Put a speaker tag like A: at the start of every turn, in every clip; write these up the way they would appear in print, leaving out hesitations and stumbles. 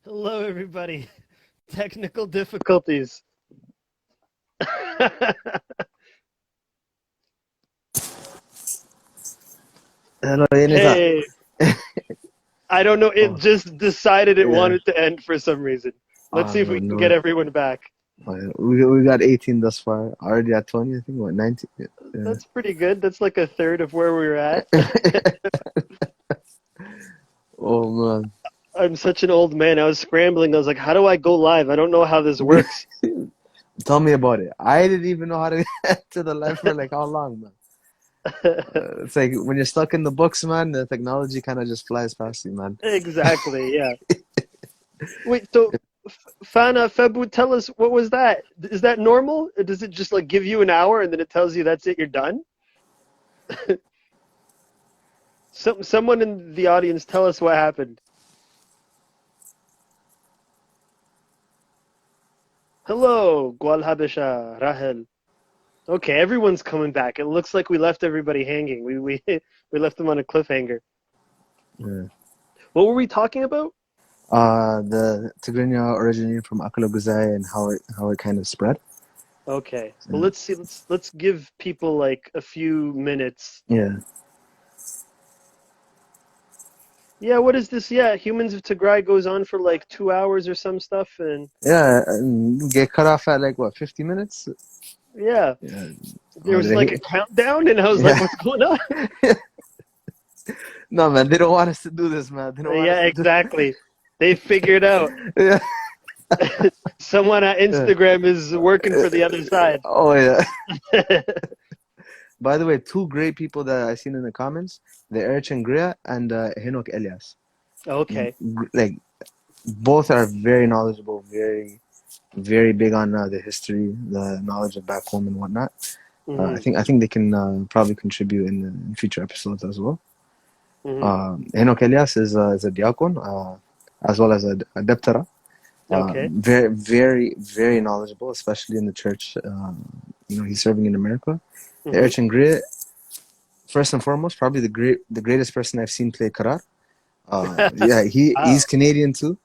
A: Hello, everybody. Technical difficulties.
B: Hello, Yenisa.
A: Hey, I don't know. It
B: Oh,
A: just decided it
B: yeah.
A: wanted to end for some reason. Let's see if we can get
B: No.
A: everyone back.
B: Oh, yeah. We got 18 thus far. Already at 20, I think. What, 19? Yeah.
A: That's pretty good. That's like a third of where we were at.
B: Oh, man.
A: I'm such an old man. I was scrambling. I was like, how do I go live? I don't know how this works.
B: Tell me about it. I didn't even know how to get to the live for like how long, man. It's like when you're stuck in the books, man, the technology kind of just flies past you, man.
A: Exactly. Yeah. Wait, so Fana, Febu, tell us what was that? Is that normal? Does it just like give you an hour and then it tells you that's it, you're done? Someone in the audience tell us what happened. Hello, Gwal Habesha, Rahel. Okay, everyone's coming back. It looks like we left everybody hanging. We we left them on a cliffhanger.
B: Yeah.
A: What were we talking about?
B: The Tigrinya originated from Akala Guzai and how it kind of spread.
A: Okay. Well,
B: Yeah.
A: let's see. Let's give people like a few minutes.
B: Yeah.
A: Yeah, what is this? Yeah, Humans of Tigray goes on for like 2 hours or some stuff, and
B: Yeah, and get cut off at like what, 50 minutes?
A: yeah,
B: Yeah.
A: there
B: Oh,
A: was like a countdown, and I was like,
B: yeah.
A: "What's going on?"
B: No, man, they don't want us to do this, man. They don't want us
A: Yeah,
B: to do.
A: exactly. They figured out.
B: Yeah.
A: Someone on
B: Yeah.
A: Instagram is working
B: Uh,
A: for the other side.
B: Oh yeah. By the way, two great people that I seen in the comments, the Erchan Gria and Henok Elias.
A: Okay.
B: Like both are very knowledgeable, very big on the history, the knowledge of back home and whatnot. I
A: Hmm.
B: think they can probably contribute in future episodes as well.
A: Hmm.
B: Henok Elias is a diakon, as well as a deptera.
A: Okay.
B: Very knowledgeable, especially in the church. He's serving in America. The
A: Hmm.
B: Erchan Gria, first and foremost, probably the greatest person I've seen play karar. Yeah, he's
A: Wow.
B: Canadian too.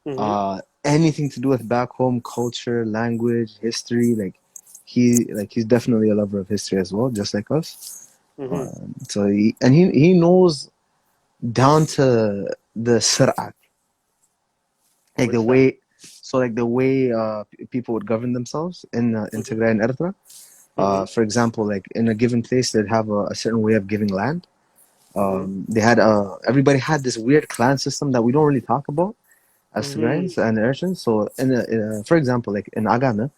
A: Hmm.
B: Anything to do with back home culture, language, history, he's definitely a lover of history as well, just like us.
A: Hmm.
B: So he knows down to the sir'at, like the
A: What's that?
B: way, so like the way people would govern themselves in
A: Hmm.
B: Tigray and Eritrea.
A: Hmm.
B: For example, like in a given place, they'd have a certain way of giving land.
A: Hmm.
B: They had everybody had this weird clan system that we don't really talk about as
A: Hmm.
B: Tigrayans and Eritreans. So for example, like in Agana,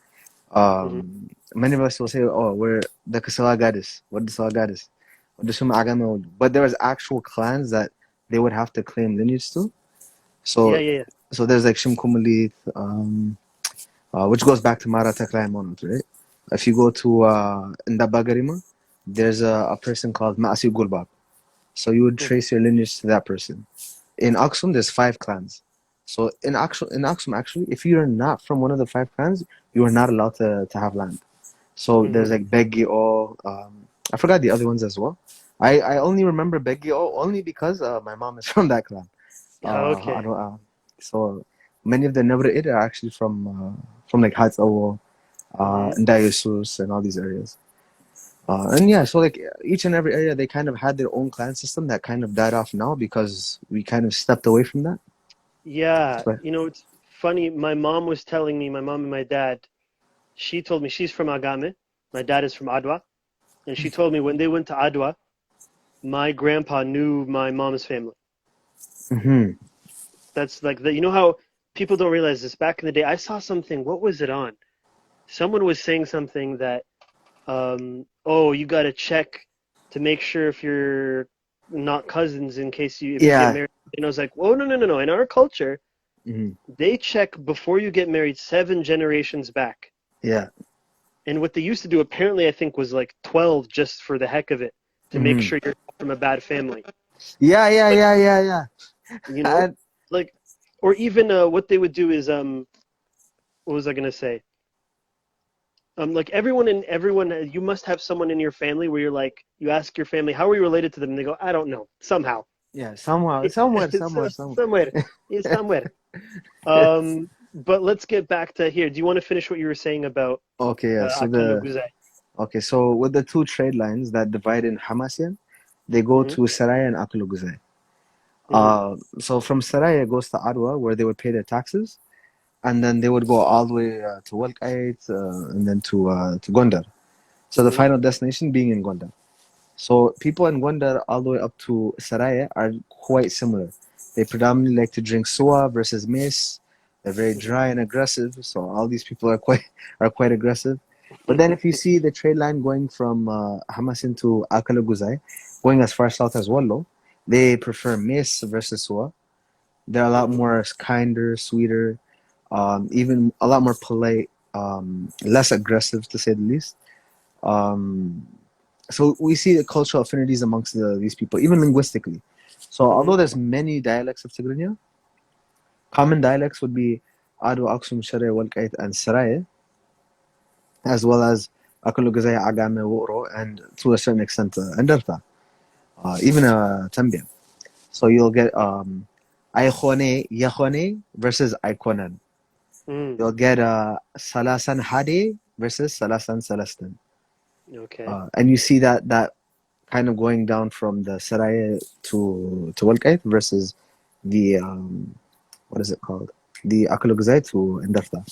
A: Hmm.
B: many of us will say, "Oh, we're the Kasawagatis. What the Sawagatis? What the Shuma Agama?" But there was actual clans that they would have to claim lineage to.
A: Yeah,
B: So
A: yeah,
B: so there's like Shimkumulit, which goes back to Mara Taklaya Monut, right? If you go to Ndabagarima, there's a person called Maasi Gulbab. So you would
A: yeah. Hmm.
B: trace your lineage to that person. In Aksum, there's five clans. So in Aksum, actually, if you're not from one of the five clans, you are not allowed to have land. So
A: Hmm.
B: there's like Begio. I forgot the other ones as well. I only remember Begio only because my mom is from that clan.
A: Okay.
B: So many of the Nebra'id are actually from like Hatzawo,
A: Hmm.
B: and Dayosus and all these areas. And yeah, so like each and every area, they kind of had their own clan system that kind of died off now because we kind of stepped away from that.
A: Yeah,
B: But
A: it's funny. My mom was telling me, my mom and my dad, she told me she's from Agame. My dad is from Adwa. And she told me when they went to Adwa, my grandpa knew my mom's family.
B: mhm.
A: That's like the, you know how people don't realize this. Back in the day, I saw something. What was it on? Someone was saying something that, oh, you got to check to make sure if you're not cousins in case if you get
B: Yeah,
A: married. And I was like, oh, no, no, no, no. In our culture,
B: mhm.
A: they check before you get married 7 generations back.
B: Yeah,
A: And what they used to do, apparently, I think, was like 12 just for the heck of it to make
B: mhm.
A: sure you're not from a bad family.
B: Yeah, yeah,
A: Like,
B: yeah, yeah, yeah.
A: you know,
B: And
A: like, or even what they would do is what was I gonna say? Like everyone, you must have someone in your family where you're like, you ask your family, how are you related to them? And they go, I don't know, somehow,
B: Yeah, somehow, somewhere, somewhere, somewhere.
A: somewhere, it's somewhere. But let's get back to here. Do you want to finish what you were saying about
B: Okay, yeah.
A: Akal Guzai?
B: So with the two trade lines that divide in Hamasien, they go
A: Mm-hmm,
B: to Saraya and Akaluguzay.
A: mm-hmm,
B: So from Saraya it goes to Arwa where they would pay their taxes, and then they would go all the way to Walqait, and then to Gondar. So the
A: mm-hmm,
B: final destination being in Gondar. So people in Gondar all the way up to Saraya are quite similar. They predominantly like to drink suwa versus maize. They're very dry and aggressive. So all these people are quite aggressive. But then if you see the trade line going from Hamasin to Akalaguzay, going as far south as Wallo, they prefer maize versus suwa. They're a lot
A: mm-hmm,
B: more kinder, sweeter, even a lot more polite, less aggressive to say the least. Um, so we see the cultural affinities amongst these people, even linguistically. So
A: mm-hmm,
B: although there's many dialects of Tigrinya, common dialects would be Adu, Aksum, Share, Walqait, and Saraye, as well as Akulugazay, Agame, Wuro, and to a certain extent, Enderta, even Tambia. So you'll get Aikhone, Yakhone versus Aikonan.
A: mm.
B: You'll get Salasan Hade versus Salasan Salastan.
A: Okay.
B: And you see that kind of going down from the Saraya to Walqait versus the what is it called? The Akalugzai to Endarta.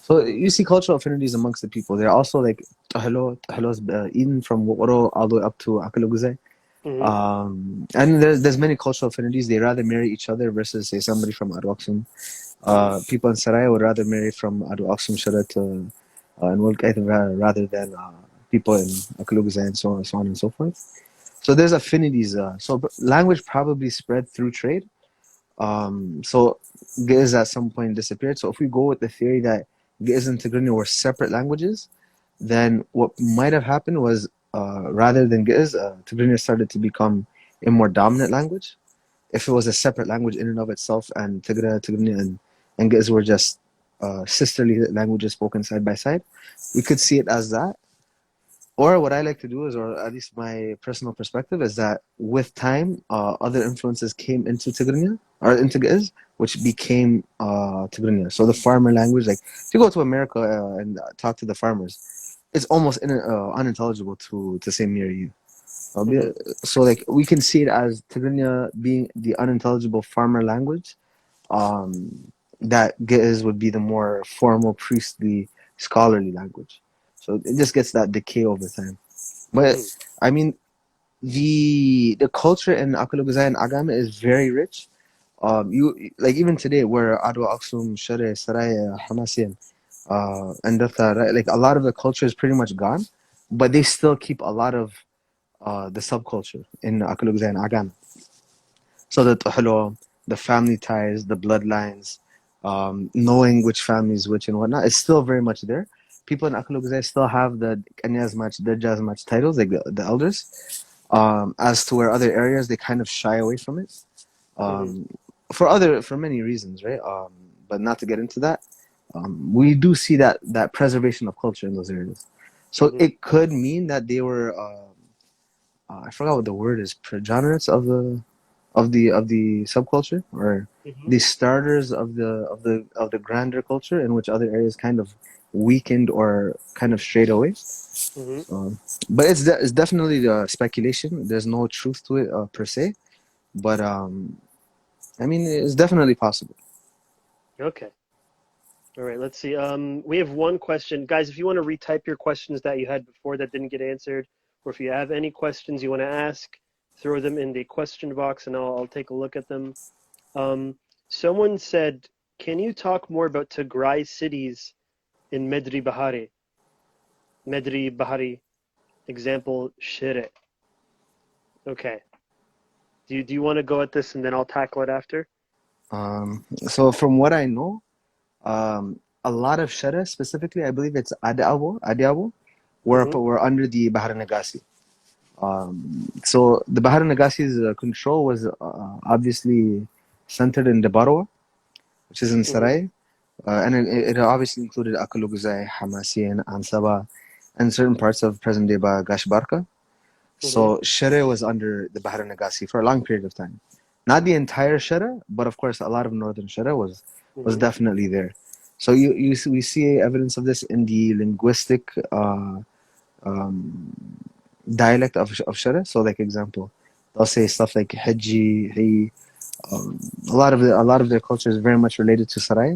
B: So
A: Mm-hmm,
B: you see cultural affinities amongst the people. They're also like Tahlo is eaten from Woro all the way up to Akalugzai.
A: mm-hmm,
B: And there's many cultural affinities. They rather marry each other versus say somebody from Arwaksum.
A: mm-hmm,
B: People in Saraya would rather marry from Arwaksum Shara to and Walqait rather than people in Akalugzai and so on and so forth. So there's affinities. Language probably spread through trade. So Giz at some point disappeared. So if we go with the theory that Giz and Tigrinya were separate languages, then what might have happened was rather than Giz, Tigrinya started to become a more dominant language. If it was a separate language in and of itself, and Tigrinya, and Giz were just sisterly languages spoken side by side, we could see it as that. Or what I like to do is, or at least my personal perspective, is that with time, other influences came into Tigrinya or into Giz, which became Tigrinya. So the farmer language, like if you go to America and talk to the farmers, it's almost unintelligible to say near you.
A: mm-hmm,
B: So like we can see it as Tigrinya being the unintelligible farmer language. That Giz would be the more formal, priestly, scholarly language. So it just gets that decay over time. But
A: mm-hmm.
B: I mean, the culture in Akalugazay and Agame is very rich. You like even today, where Adwa Aksum, Share, Saraya, Hamasian, and Datha, right? Like a lot of the culture is pretty much gone, but they still keep a lot of the subculture in Akalugazay and Agame. So the tuhlo, the family ties, the bloodlines, knowing which family is which and whatnot, is still very much there. People in Akalugazay still have the Kanyas match, the Jazz match titles, like the elders. As to where other areas they kind of shy away from it,
A: Mm-hmm.
B: um, for many reasons, right? But not to get into that, we do see that preservation of culture in those areas. So
A: Mm-hmm.
B: it could mean that they were I forgot what the word is, progenitors of the subculture, or
A: Mm-hmm.
B: the starters of the grander culture in which other areas kind of weakened or kind of strayed away.
A: Mm-hmm.
B: Um, but it's definitely speculation. There's no truth to it per se, but I mean it's definitely possible.
A: Okay. All right. Let's see. We have one question, guys. If you want to retype your questions that you had before that didn't get answered, or if you have any questions you want to ask, throw them in the question box, and I'll take a look at them. Someone said, "Can you talk more about Tigray cities in Medri Bahari?" Medri Bahari, example, Shire. Okay. Do you want to go at this and then I'll tackle it after?
B: So from what I know, a lot of Shara specifically, I believe it's Adiabo,
A: Mm-hmm.
B: were under the Bahar Nagasi. So the Bahar Nagasi's control was obviously centered in the Barwa. which is in
A: Mhm.
B: Sarai. And it obviously included Akaluguzai, Hamasian, Ansaba, and certain parts of present-day Gashbarka.
A: Mhm.
B: So Shere was under the Bahar Nagassi for a long period of time. Not the entire Shere, but of course a lot of northern Shere was
A: Mhm.
B: definitely there. So we see evidence of this in the linguistic um, dialect of Shere. So like example, they'll say stuff like Haji, Hi. A lot of their culture is very much related to Sarai.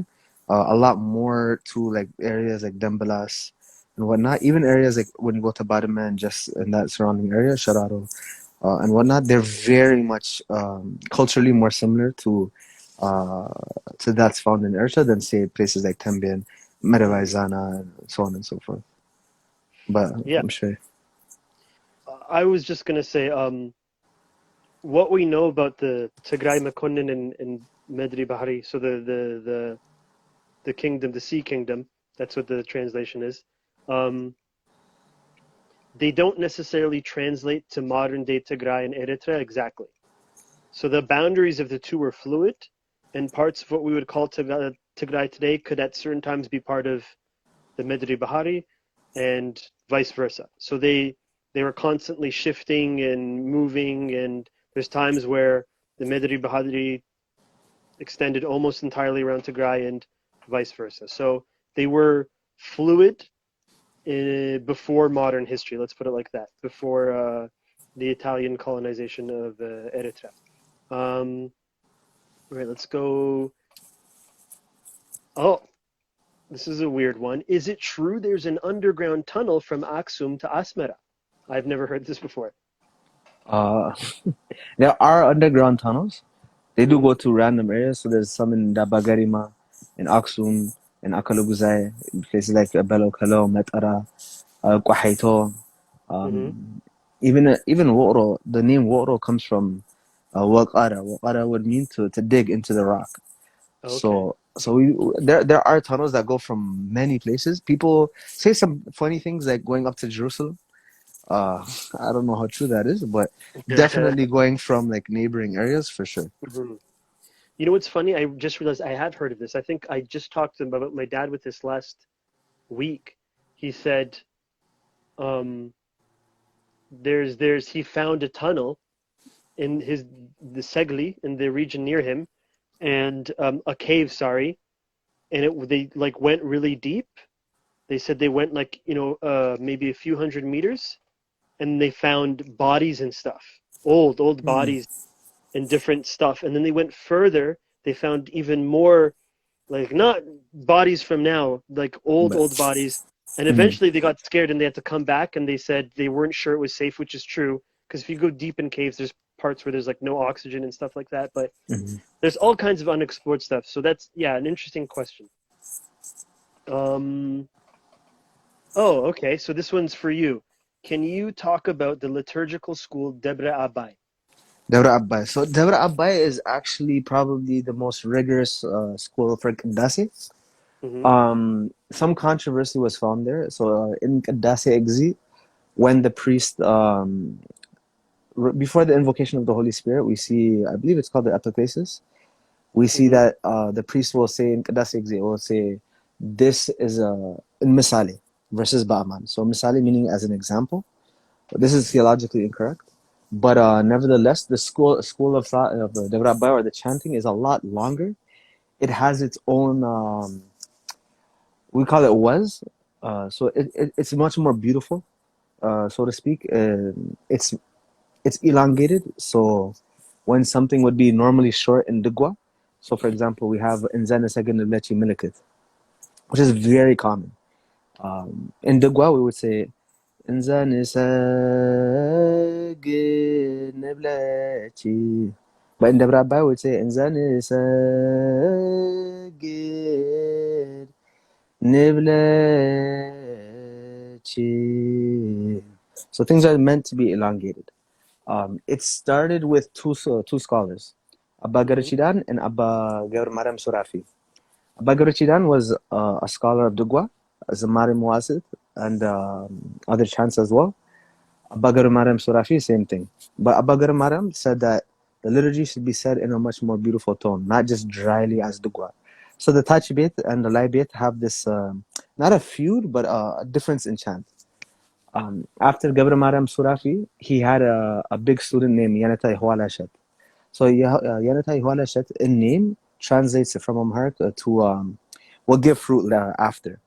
B: A lot more to like areas like Dembalas and whatnot. Even areas like when you go to Badama and just in that surrounding area, Shararo and whatnot, they're very much culturally more similar uh, to that's found in Eritrea than say places like Tembian,
A: Mhm.
B: Meravaizana, and so on and so forth. But
A: Yeah,
B: I'm sure.
A: I was just gonna say, what we know about the Tigray Makonnen and Medri Bahari, so the kingdom, the Sea Kingdom, that's what the translation is. Um, they don't necessarily translate to modern day Tigray and Eritrea exactly. So the boundaries of the two are fluid, and parts of what we would call Tigray today could at certain times be part of the Medri Bahari, and vice versa. So they were constantly shifting and moving, and there's times where the Medri Bahari extended almost entirely around Tigray and vice versa. So they were fluid before modern history. Let's put it like that. Before the Italian colonization of Eritrea. Um, all right, let's go. Oh, this is a weird one. Is it true there's an underground tunnel from Aksum to Asmara? I've never heard this before.
B: Uh, there are underground tunnels. They do
A: Hmm.
B: go to random areas. So there's some in Dabagarima, in Aksum, in Akaluguzai, in places like Belo Kalo, Metara, Kwahaito.
A: Hmm.
B: Even Woro, the name Woro comes from Waqara. Waqara would mean to dig into the rock.
A: Okay.
B: There are tunnels that go from many places. People say some funny things like going up to Jerusalem. Uh, I don't know how true that is, but definitely going from like neighboring areas for sure.
A: Mhm. You know what's funny? I just realized I had heard of this. I think I just talked to him about my dad with this last week. He said there's he found a tunnel in the Segli in the region near him, and a cave, sorry, and they like went really deep. They said they went like maybe a few hundred meters, and they found bodies and stuff, old
B: Hmm.
A: bodies and different stuff. And then they went further. They found even more, like not bodies from now, like old
B: But
A: bodies. And
B: mm,
A: eventually they got scared and they had to come back, and they said they weren't sure it was safe, which is true. Because if you go deep in caves, there's parts where there's like no oxygen and stuff like that. But
B: mhm.
A: there's all kinds of unexplored stuff. So that's, yeah, an interesting question. Um, oh, okay. So this one's for you. Can you talk about the liturgical school Debre Abai?
B: Devra Abbay. So Devra Abbay is actually probably the most rigorous school for Qadasi.
A: Mm-hmm.
B: Some controversy was found there. So in Qadasi exit, when the priest before the invocation of the Holy Spirit, we see, I believe it's called the epiclesis. We see
A: Mm-hmm.
B: that the priest will say in Qadasi exit, will say, this is a in Misali versus Ba'aman. So Misali meaning as an example. This is theologically incorrect. But nevertheless, the school of thought of the Rabbi or the chanting is a lot longer. It has its own, we call it was. So it's much more beautiful, so to speak. It's elongated. So when something would be normally short in Dugwa, so for example, we have Inzana Sagan Lechi Milikit, which is very common. In Dugwa, we would say إنسان يسجل نبلاتي. But in the Rabbi would say إنسان يسجل نبلاتي. So things are meant to be elongated. It started with two scholars, Abba
A: Mm-hmm.
B: Garachidan and Abba Gaur Maram Surafi. Abba Garachidan was a scholar of Dugwa, as a Marim Wasit, and other chants as well. Abagar Maram Surafi, same thing. But Abagar Maram said that the liturgy should be said in a much more beautiful tone, not just dryly as Dugwa. So the Tachibet and the Laibet have this not a feud, but a difference in chant. After Gabra Mariam Surafi, he had a big student named Yanata Ihwalashat. So Yanata Ihwalashat in name translates from Amharic to will give fruit after.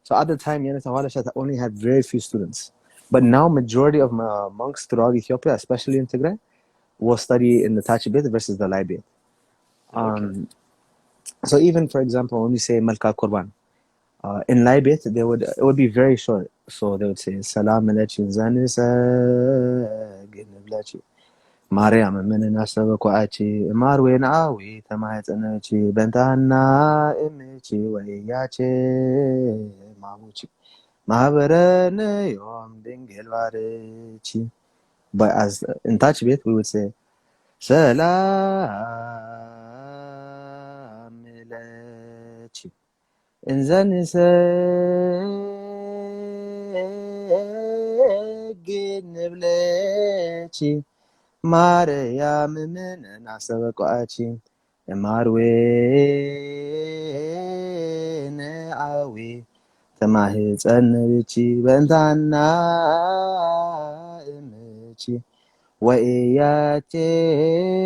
B: So at the time, Yanata Ihwalashat only had very few students. But now majority of monks throughout Ethiopia, especially in Tigray, will study in the Tachibet versus the Laibet.
A: Okay.
B: So even for example, when we say Malka Qurban, in Libet, it would be very short. So they would say Salam alaikum zanis giniblachi Mariam menina sabakuachi Marwin awi tamahit anachi bentana imichi wayache mamuchi Mahabarane yom dingilvarechi. But as in Tachbit, we would say Salam alaikum إنزل نسجد نبلاتي ماريا من نعسبك وآتي ماروين عاوي تماهي تنبتي بنت عنا إمتي وإياتي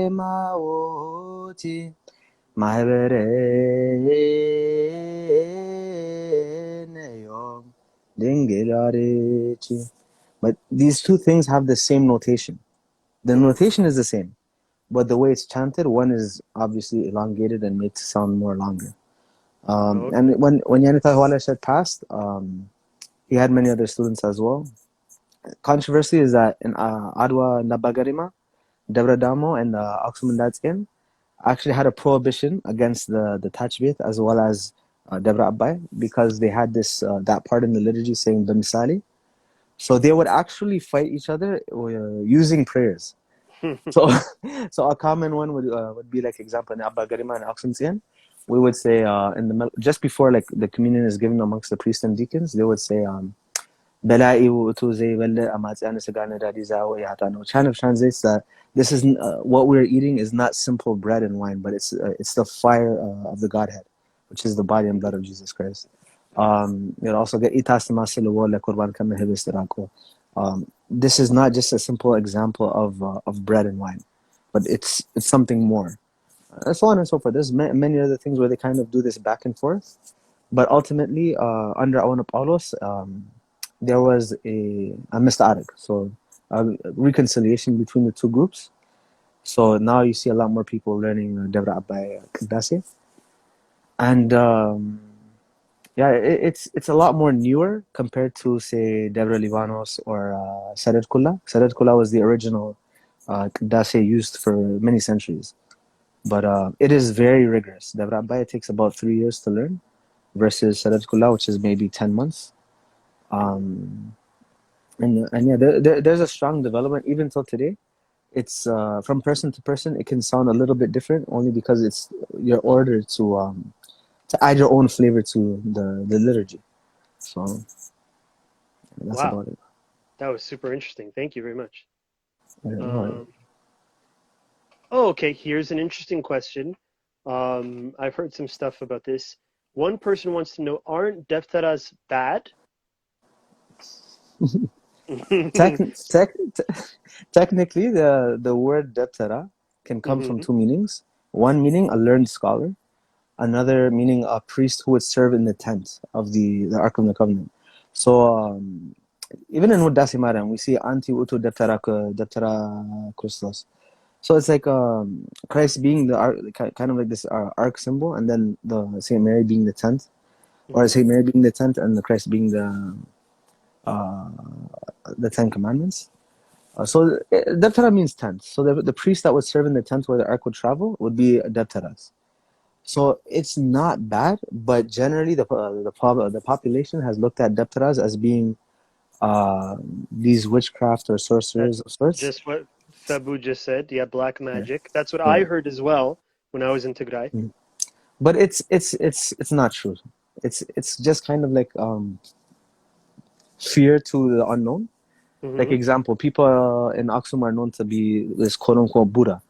B: معوتي But these two things have the same notation. The notation is the same, but the way it's chanted, one is obviously elongated and made to sound more longer.
A: Okay.
B: And when Yanita Hualeshed passed, he had many other students as well. Controversy is that in Adwa Nabagarima, Devra Damo, and Aksum Datskin, actually had a prohibition against the Tachbit as well as Devra Abbai because they had this that part in the liturgy saying Bamisali. So they would actually fight each other using prayers. So so a common one would be like example in Abba Garima and Aksum we would say in the just before like the communion is given amongst the priests and deacons, they would say Belai utuze welle amatsiana sagana dadiza wa yatano. Kind of translates that this is what we're eating is not simple bread and wine, but it's the fire of the Godhead, which is the body and blood of Jesus Christ. You also get itas le kurban kama hebestirako. This is not just a simple example of bread and wine, but it's something more. So on and so forth. There's many other things where they kind of do this back and forth, but ultimately under Awan Paulos, there was a mista'arik, so a reconciliation between the two groups. So now you see a lot more people learning Devra Abbai Kdasi. And yeah, it's a lot more newer compared to, say, Devra Livanos or Sadat Kula. Sadat Kula was the original Kdasi used for many centuries. But it is very rigorous. Devra Abbai takes about 3 years to learn versus Sadat Kula, which is maybe 10 months. And yeah, there's a strong development even till today. It's from person to person, it can sound a little bit different only because it's you're ordered to add your own flavor to the liturgy. So that's
A: Wow.
B: about it.
A: That was super interesting. Thank you very much.
B: Yeah, no,
A: Um, oh, okay. Here's an interesting question. I've heard some stuff about this. One person wants to know, aren't deftaras bad?
B: tech, tech, technically, the word deptera can come from
A: Hmm.
B: two meanings. One meaning a learned scholar, another meaning a priest who would serve in the tent of the Ark of the Covenant. So even in Wuddasi Maryam, we see anti utu deptera Christos. So it's like Christ being the ark, kind of like this ark symbol, and then the Saint Mary being the tent, or
A: Hmm.
B: Saint Mary being the tent, and the Christ being uh, the Ten Commandments. So Deptera means tent. So the priest that would serve in the tent where the ark would travel would be Depteras. So it's not bad, but generally the population has looked at Depteras as being these witchcraft or sorcerers
A: That's
B: of sorts.
A: just what Fabu just said. Yeah, black
B: Yeah,
A: magic. That's what I
B: yeah.
A: heard as well when I was in Tigray.
B: Mm. But it's not true. It's just kind of like fear to the unknown. Like
A: Hmm.
B: example, people in Aksum are known to be this quote unquote Buddha.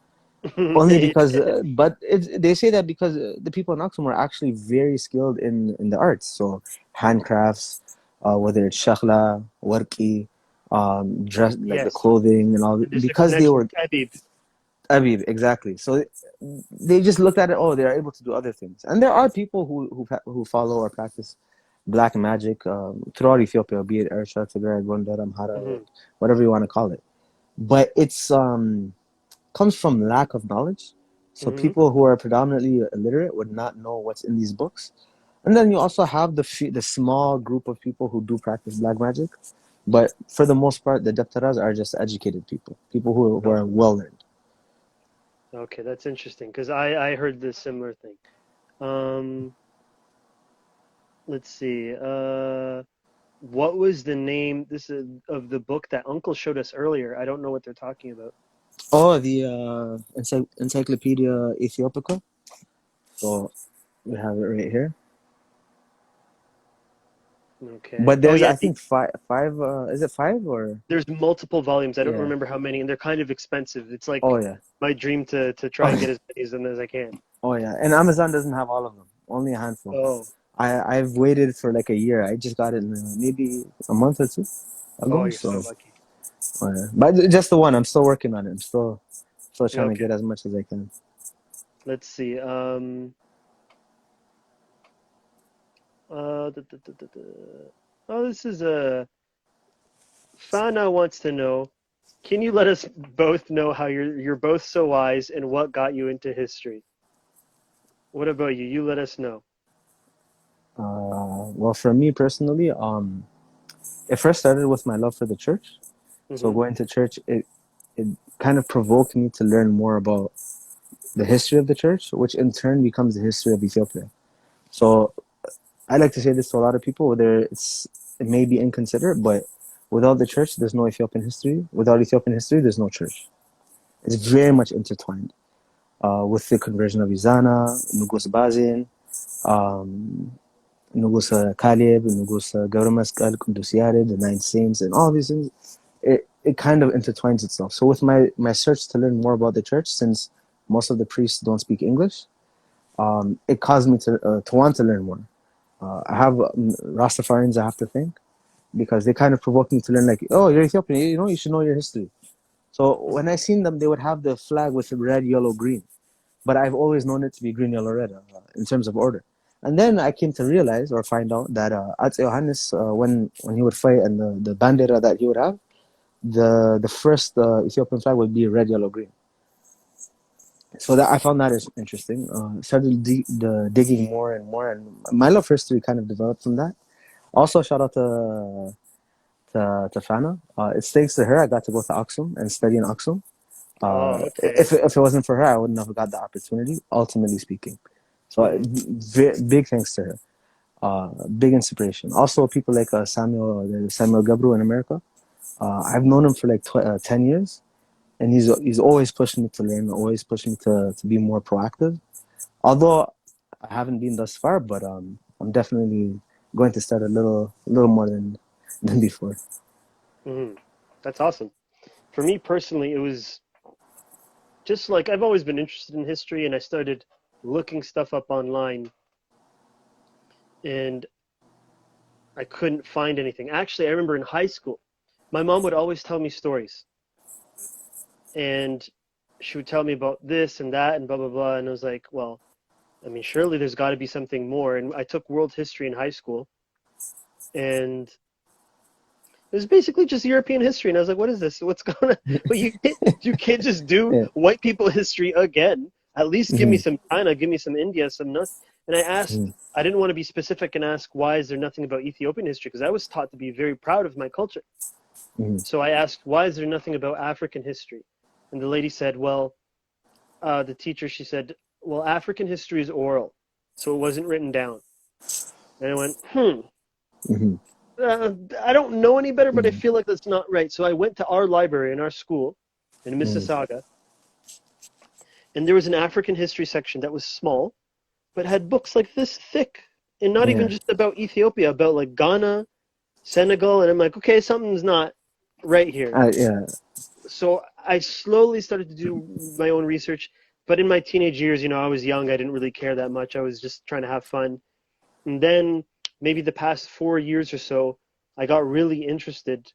B: Only because, but they say that because the people in Aksum are actually very skilled in the arts. So handcrafts, whether it's shakhla, warki, dress like the
A: Yes,
B: clothing and all,
A: there's a
B: because they
A: connection
B: were
A: to Abib.
B: Abib, exactly. So they just looked at it. Oh, they are able to do other things, and there are people who follow or practice black magic throughout Ethiopia, be it Eritrea, Tigray, Gondar, Amhara,
A: Hmm.
B: whatever you want to call it. But it's comes from lack of knowledge. So
A: Hmm.
B: people who are predominantly illiterate would not know what's in these books. And then you also have the small group of people who do practice black magic. But for the most part, the Daptaras are just educated people, people who are well learned.
A: Okay, that's interesting because I heard this similar thing. Um, let's see. What was the name this is of the book that Uncle showed us earlier? I don't know what they're talking about.
B: Oh, the Encyclopedia Ethiopica. So we have it right here.
A: Okay.
B: But
A: Oh
B: there's,
A: yeah,
B: I think, five. Is it five or
A: there's multiple volumes. I don't
B: yeah?
A: remember how many, and they're kind of expensive. It's
B: Oh
A: like
B: yeah.
A: my dream to try
B: Oh
A: and
B: yeah.
A: get as many of them as I can.
B: Oh yeah. And Amazon doesn't have all of them. Only a handful.
A: Oh,
B: I've waited for like a year. I just got it in maybe a month or two
A: oh,
B: ago.
A: you're so
B: So,
A: lucky.
B: but just the one. I'm still working on it. I'm still trying to
A: Okay,
B: get as much as I can.
A: let's see. Oh, this is a Fana wants to know. Can you let us both know how you're both so wise and what got you into history? What about you? You let us know.
B: Well, for me personally, it first started with my love for the church. So
A: Hmm.
B: going to church, it kind of provoked me to learn more about the history of the church, which in turn becomes the history of Ethiopia. So I like to say this to a lot of people, whether it may be inconsiderate, but without the church, there's no Ethiopian history. Without Ethiopian history, there's no church. It's very much intertwined with the conversion of Izana, Nugus Bazin, um, Nugus Kalib, Nugus Gauramasgal, Kundus Yared, the Nine Saints, and all these things. It kind of intertwines itself. So with my search to learn more about the church, since most of the priests don't speak English, it caused me to want to learn more. I have Rastafarians, I have to think, because they kind of provoked me to learn. Like, oh, you're Ethiopian, you know, you should know your history. So when I seen them, they would have the flag with red, yellow, green, but I've always known it to be green, yellow, red in terms of order. And then I came to realize or find out that Atse Yohannes, when he would fight and the bandera that he would have, the first Ethiopian flag would be red, yellow, green. So that I found that is interesting. Started digging more and more, and my love for history kind of developed from that. Also, shout out to Fana. It's thanks to her I got to go to Aksum and study in Aksum.
A: Oh, okay.
B: If it wasn't for her, I wouldn't have got the opportunity. Ultimately speaking, so
A: Hmm.
B: big thanks to her. Big inspiration. Also, people like Samuel Gabru in America. I've known him for like 10 years, and he's always pushing me to learn, always pushing me to be more proactive. Although I haven't been thus far, but I'm definitely going to start a little more than before.
A: Hmm. That's awesome. For me personally, it was just like I've always been interested in history, and I started looking stuff up online, and I couldn't find anything. Actually, I remember in high school, my mom would always tell me stories, and she would tell me about this and that and blah blah blah, and I was like, well, I mean, surely there's got to be something more. And I took world history in high school, and it was basically just European history, and I was like, what is this? What's going on? But you can't just do
B: Yeah.
A: white people history again. At least give me
B: Mm-hmm.
A: some China, give me some India, some nothing. And I asked, I didn't want to be specific and ask why is there nothing about Ethiopian history because I was taught to be very proud of my culture.
B: Mm-hmm.
A: So I asked, why is there nothing about African history? And the lady said, well, the teacher, she said, well, African history is oral, so it wasn't written down. And I went,
B: Mm-hmm.
A: I don't know any better, but I
B: Mm-hmm.
A: feel like that's not right. So I went to our library in our school in
B: Mm-hmm.
A: Mississauga, and there was an African history section that was small, but had books like this thick, and not even
B: Yeah.
A: just about Ethiopia, about like Ghana, Senegal, and I'm like, okay, something's not right here.
B: Yeah.
A: So I slowly started to do my own research, but in my teenage years, I was young. I didn't really care that much. I was just trying to have fun. And then maybe the past 4 years or so, I got really interested.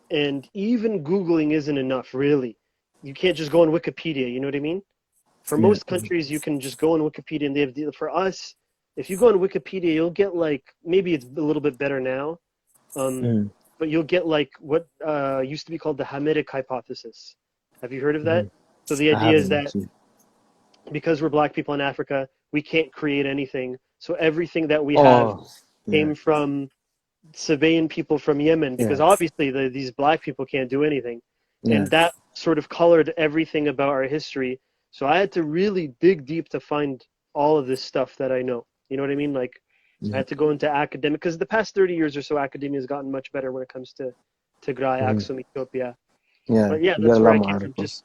A: And even Googling isn't enough, really. You can't just go on Wikipedia, you know what I mean? For
B: Yeah.
A: most countries, you can just go on Wikipedia and they have for us, if you go on Wikipedia, you'll get like maybe it's a little bit better now, um,
B: Mm.
A: but you'll get like what used to be called the Hamitic hypothesis. Have you heard of that?
B: Mm.
A: So the
B: I
A: idea is
B: haven't
A: that
B: actually.
A: because we're black people in Africa, we can't create anything. So everything that we have
B: Oh, yeah,
A: came from Sabaean people from Yemen, because
B: yeah,
A: obviously these black people can't do anything.
B: yeah.
A: And that sort of colored everything about our history. So I had to really dig deep to find all of this stuff that I know. You know what I mean? Like I
B: Yeah.
A: had to go into academic, because the past 30 years or so, academia has gotten much better when it comes to Tigray,
B: Mhm.
A: Aksum, Ethiopia.
B: Yeah,
A: But yeah,
B: you get
A: that's
B: a
A: where
B: lot
A: I
B: more
A: came from.
B: articles.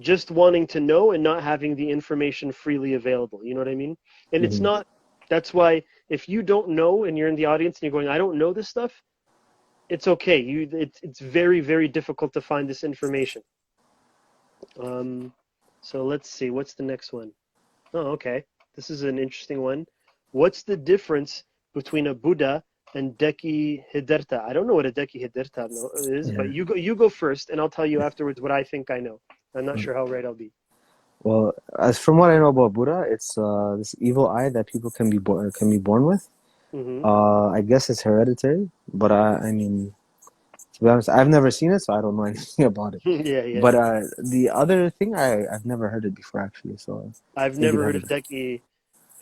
A: Just wanting to know and not having the information freely available. You know what I mean? And it's
B: Hmm.
A: not, that's why if you don't know and you're in the audience and you're going, I don't know this stuff, it's okay. It's very, very difficult to find this information. Um, so let's see, what's the next one? Oh, okay. This is an interesting one. What's the difference between a Buddha and Deki Hiderta? I don't know what a Deki Hiderta is, but
B: Yeah.
A: you go first, and I'll tell you afterwards what I think I know. I'm not sure how right I'll be.
B: Well, as from what I know about Buddha, it's this evil eye that people can be born with.
A: Hmm.
B: I guess it's hereditary, but I mean, to be honest, I've never seen it, so I don't know anything about it.
A: Yeah, yeah.
B: But the other thing, I've never heard it before actually. So
A: I've
B: thank you
A: never
B: for
A: heard
B: having
A: of
B: me.
A: Deki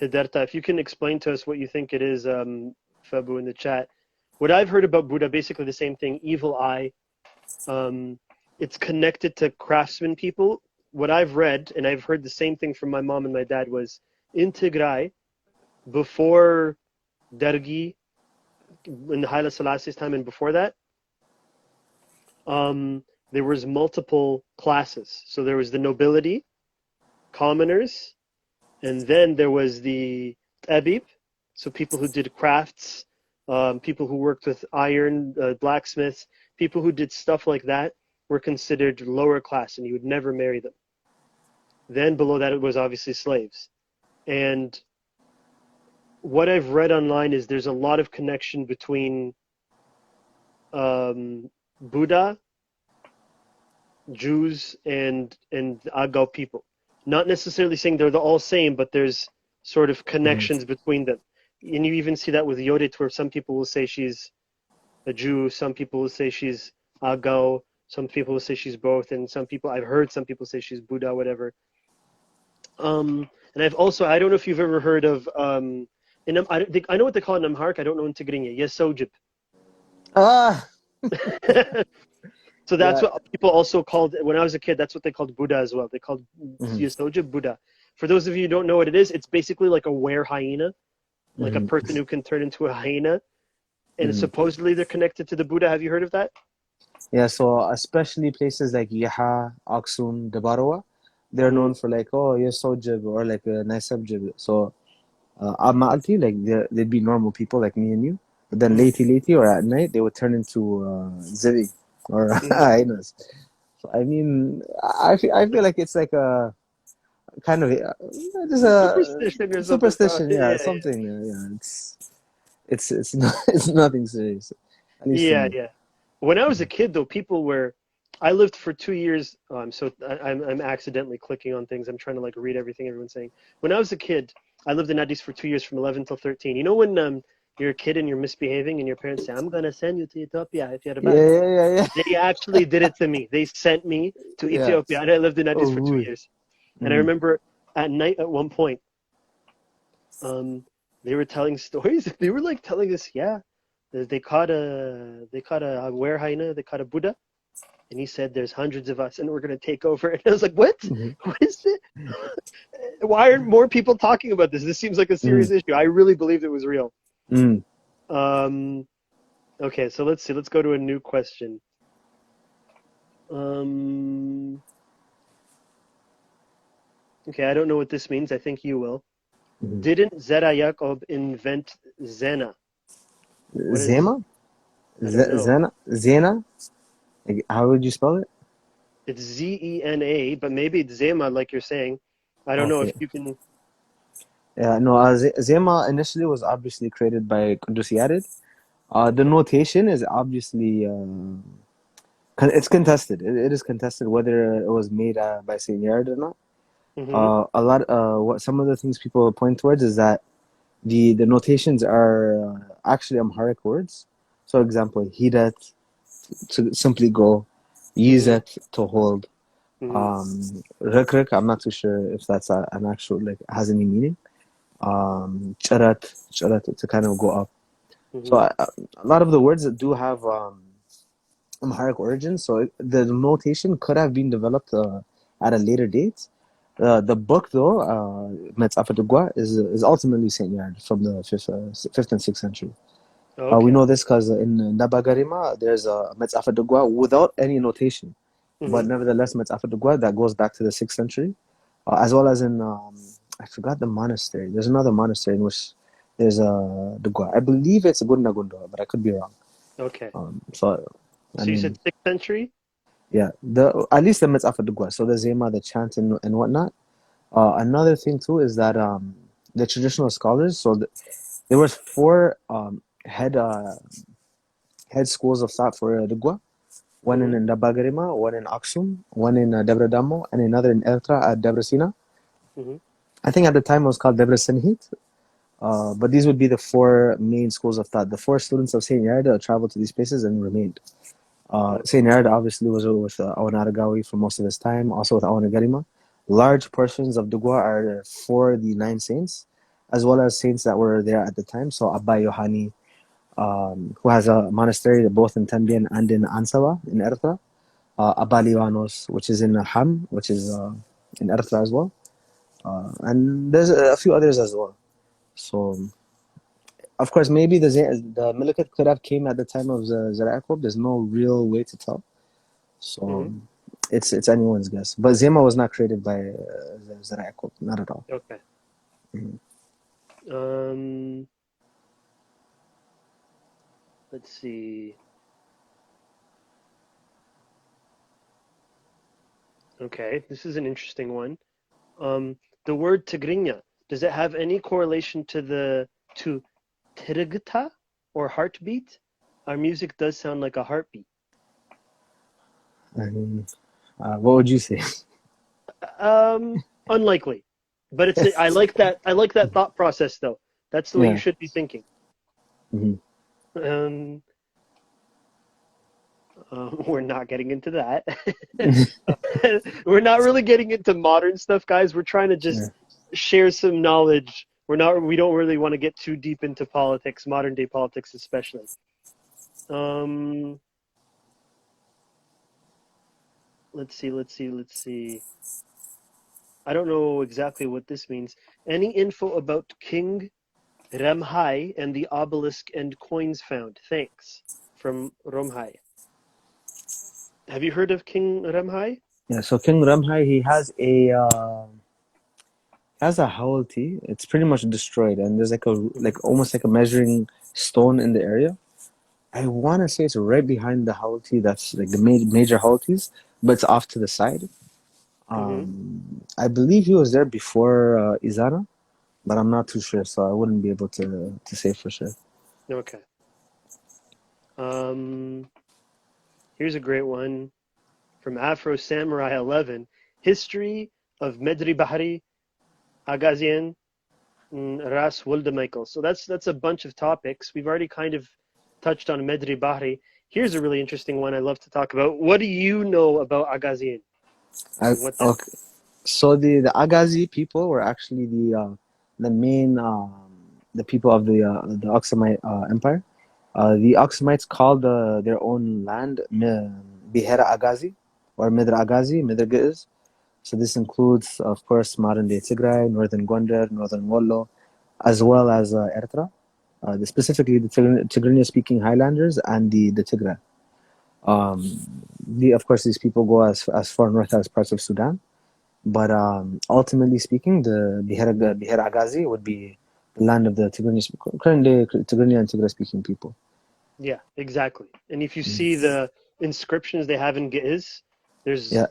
A: Hiderta. If you can explain to us what you think it is, Fabu, in the chat. What I've heard about Buddha, basically the same thing, evil eye. Um, it's connected to craftsmen people. What I've read, and I've heard the same thing from my mom and my dad, was in Tigray, before Dergi, in the Haile Selassie's time and before that, there was multiple classes. So there was the nobility, commoners, and then there was the tabib, so people who did crafts, people who worked with iron, blacksmiths, people who did stuff like that were considered lower class, and you would never marry them. Then below that, it was obviously slaves. And what I've read online is there's a lot of connection between Buddha, Jews, and Agau people. Not necessarily saying they're the all same, but there's sort of
B: Mhm.
A: connections between them. And you even see that with Yodit, where some people will say she's a Jew, some people will say she's Agau, some people will say she's both, and I've heard some people say she's Buddha, whatever. And I don't know if you've ever heard of, I know what they call it in Amharic, I don't know in Tigrinya, Yesojib.
B: Ah,
A: So that's
B: yeah.
A: what people also called, when I was a kid, that's what they called Buddha as well. They called
B: Hmm.
A: Yesojib Buddha. For those of you who don't know what it is, it's basically like a were hyena, like a
B: Hmm.
A: person who can turn into a hyena. And
B: Hmm.
A: supposedly they're connected to the Buddha. Have you heard of that?
B: Yeah, so especially places like Yaha, Aksum, Debarwa, they're
A: Hmm.
B: known for like, oh, you're so jib or like a nice jib. So Amati, like they'd be normal people like me and you. But then
A: Hmm.
B: lately or at night, they would turn into Zivi or
A: Hmm.
B: hyenas. So I mean, I feel like it's like a kind of just a
A: Superstition or something,
B: superstition,
A: probably.
B: yeah,
A: Yeah,
B: something. Yeah, it's not it's nothing serious, at least to
A: yeah,
B: me.
A: yeah. When I was a kid, though, people were. I lived for 2 years. Oh, I'm accidentally clicking on things. I'm trying to like read everything everyone's saying. When I was a kid, I lived in Addis for 2 years, from 11 till 13. You know when you're a kid and you're misbehaving, and your parents say, "I'm gonna send you to Ethiopia if you're
B: Yeah,
A: bad."
B: yeah, yeah,
A: They actually did it to me. They sent me to
B: yeah. Yeah.
A: Ethiopia, and I lived in Addis
B: Oh,
A: for two
B: really?
A: years. And I
B: Mm.
A: remember at night at one point, um, they were telling stories. They were like telling us, yeah, they caught a were hyena, they caught a Buddha, and he said there's hundreds of us and we're gonna take over. And I was like, what?
B: Mhm.
A: What is it? Why aren't more people talking about this? This seems like a
B: Mm.
A: serious issue. I really believed it was real.
B: Mm.
A: Um, okay, so let's see. Let's go to a new question. Um, okay, I don't know what this means. I think you will.
B: Mhm.
A: Didn't Zera Yacob invent Zena? What is?
B: Zema?
A: I don't know.
B: Zena? Zena? Like, how would you spell it?
A: It's Zena, but maybe it's Zema, like you're saying. I don't know if
B: Okay.
A: you can.
B: Yeah, no, Zema initially was obviously created by Qudus Yarid. The notation is obviously it's contested. It is contested whether it was made by Saint Yared or not.
A: Mm-hmm.
B: A lot. What some of the things people point towards is that the notations are actually Amharic words. So, example, hidat to simply go,
A: Mm-hmm.
B: yizet to hold.
A: Mm-hmm.
B: Rek, I'm not too sure if that's an actual like has any meaning. Charat to kind of go up. So
A: Mm-hmm.
B: a lot of the words that do have Amharic origin, so the notation could have been developed at a later date. The book, though, Metzaf Dugwa, is ultimately Saint Yard from the fifth and sixth century. We
A: Okay.
B: know this because in Nabagarima, there's a Metzaf Dugwa without any notation,
A: Mm-hmm.
B: but nevertheless, Metzaf Dugwa that goes back to the sixth century, as well as in I forgot the monastery. There's another monastery in which there's a Dugwa. I believe it's Gunda Gunda, but I could be wrong.
A: Okay.
B: So I
A: So you said
B: mean,
A: sixth century?
B: yeah, the at least the Mitzvah Dugwa. So the Zema, the chant, and whatnot. Another thing too is that the traditional scholars. There was four head schools of thought for Dugwa. One
A: Mm-hmm.
B: in Dabagarima, one in Aksum, one in Debra Damo, and another in Ertra at Debra Sina.
A: Mm-hmm.
B: I think at the time it was called Debra Senhit. But these would be the four main schools of thought. The four students of Saint Yarda traveled to these places and remained.
A: Okay.
B: Saint Yared obviously was with Awan Aragawi for most of his time, also with Awan Garima. Large portions of Dugwa are for the nine saints, as well as saints that were there at the time. So Abba Yohani, who has a monastery both in Tanbian and in Ansawa in Ertra. Abba Liwanos, which is in Ham, which is in Ertra as well. And there's a few others as well. So, of course, maybe the Milikat could have came at the time of the Zara. There's no real way to tell. So
A: Mm-hmm.
B: it's anyone's guess. But Zema was not created by Zara Yaqub, not at all.
A: Okay.
B: Mhm.
A: Um, let's see. Okay, this is an interesting one. The word Tigrinya, does it have any correlation to tirigta or heartbeat? Our music does sound like a heartbeat.
B: And what would you say?
A: Unlikely, but I like that. I like that thought process though. That's the way you
B: Yeah.
A: should be thinking.
B: Hmm.
A: Um, we're not getting into that. We're not really getting into modern stuff, guys. We're trying to
B: Yeah.
A: just share some knowledge. We don't really want to get too deep into politics, modern day politics especially. Um, let's see. I don't know exactly what this means. Any info about King Ramhai and the obelisk and coins found? Thanks. From Romhai. Have you heard of King Ramhai?
B: Yeah. So King Ramhai, he has a hawalti. It's pretty much destroyed, and there's
A: Hmm.
B: almost like a measuring stone in the area. I want to say it's right behind the hawalti. That's like the major hawaltis, but it's off to the side.
A: Hmm.
B: I believe he was there before Izana, but I'm not too sure, so I wouldn't be able to say for sure.
A: Okay. Um, here's a great one from Afro Samurai 11. History of Medri Bahari, Agazian, Ras Wulda Michael. So that's a bunch of topics. We've already kind of touched on Medri Bahri. Here's a really interesting one I love to talk about. What do you know about Agazian and what that
B: Okay, so the Agazi people were actually the main the people of the Aksumite Empire. The Aksumites called their own land Bihera Agazi or Midr Agazi, Midr Giz. So this includes, of course, modern day Tigray, northern Gondar, northern Wollo, as well as Eritrea, specifically the Tigrinya-speaking highlanders and the Tigray. Um, of course, these people go as far north as parts of Sudan, but ultimately speaking, the Biher Agazi would be the land of the current day Tigrinya and Tigray-speaking people.
A: Yeah, exactly. And if you
B: Mm.
A: see the inscriptions they have in Ge'ez, There's
B: Yeah,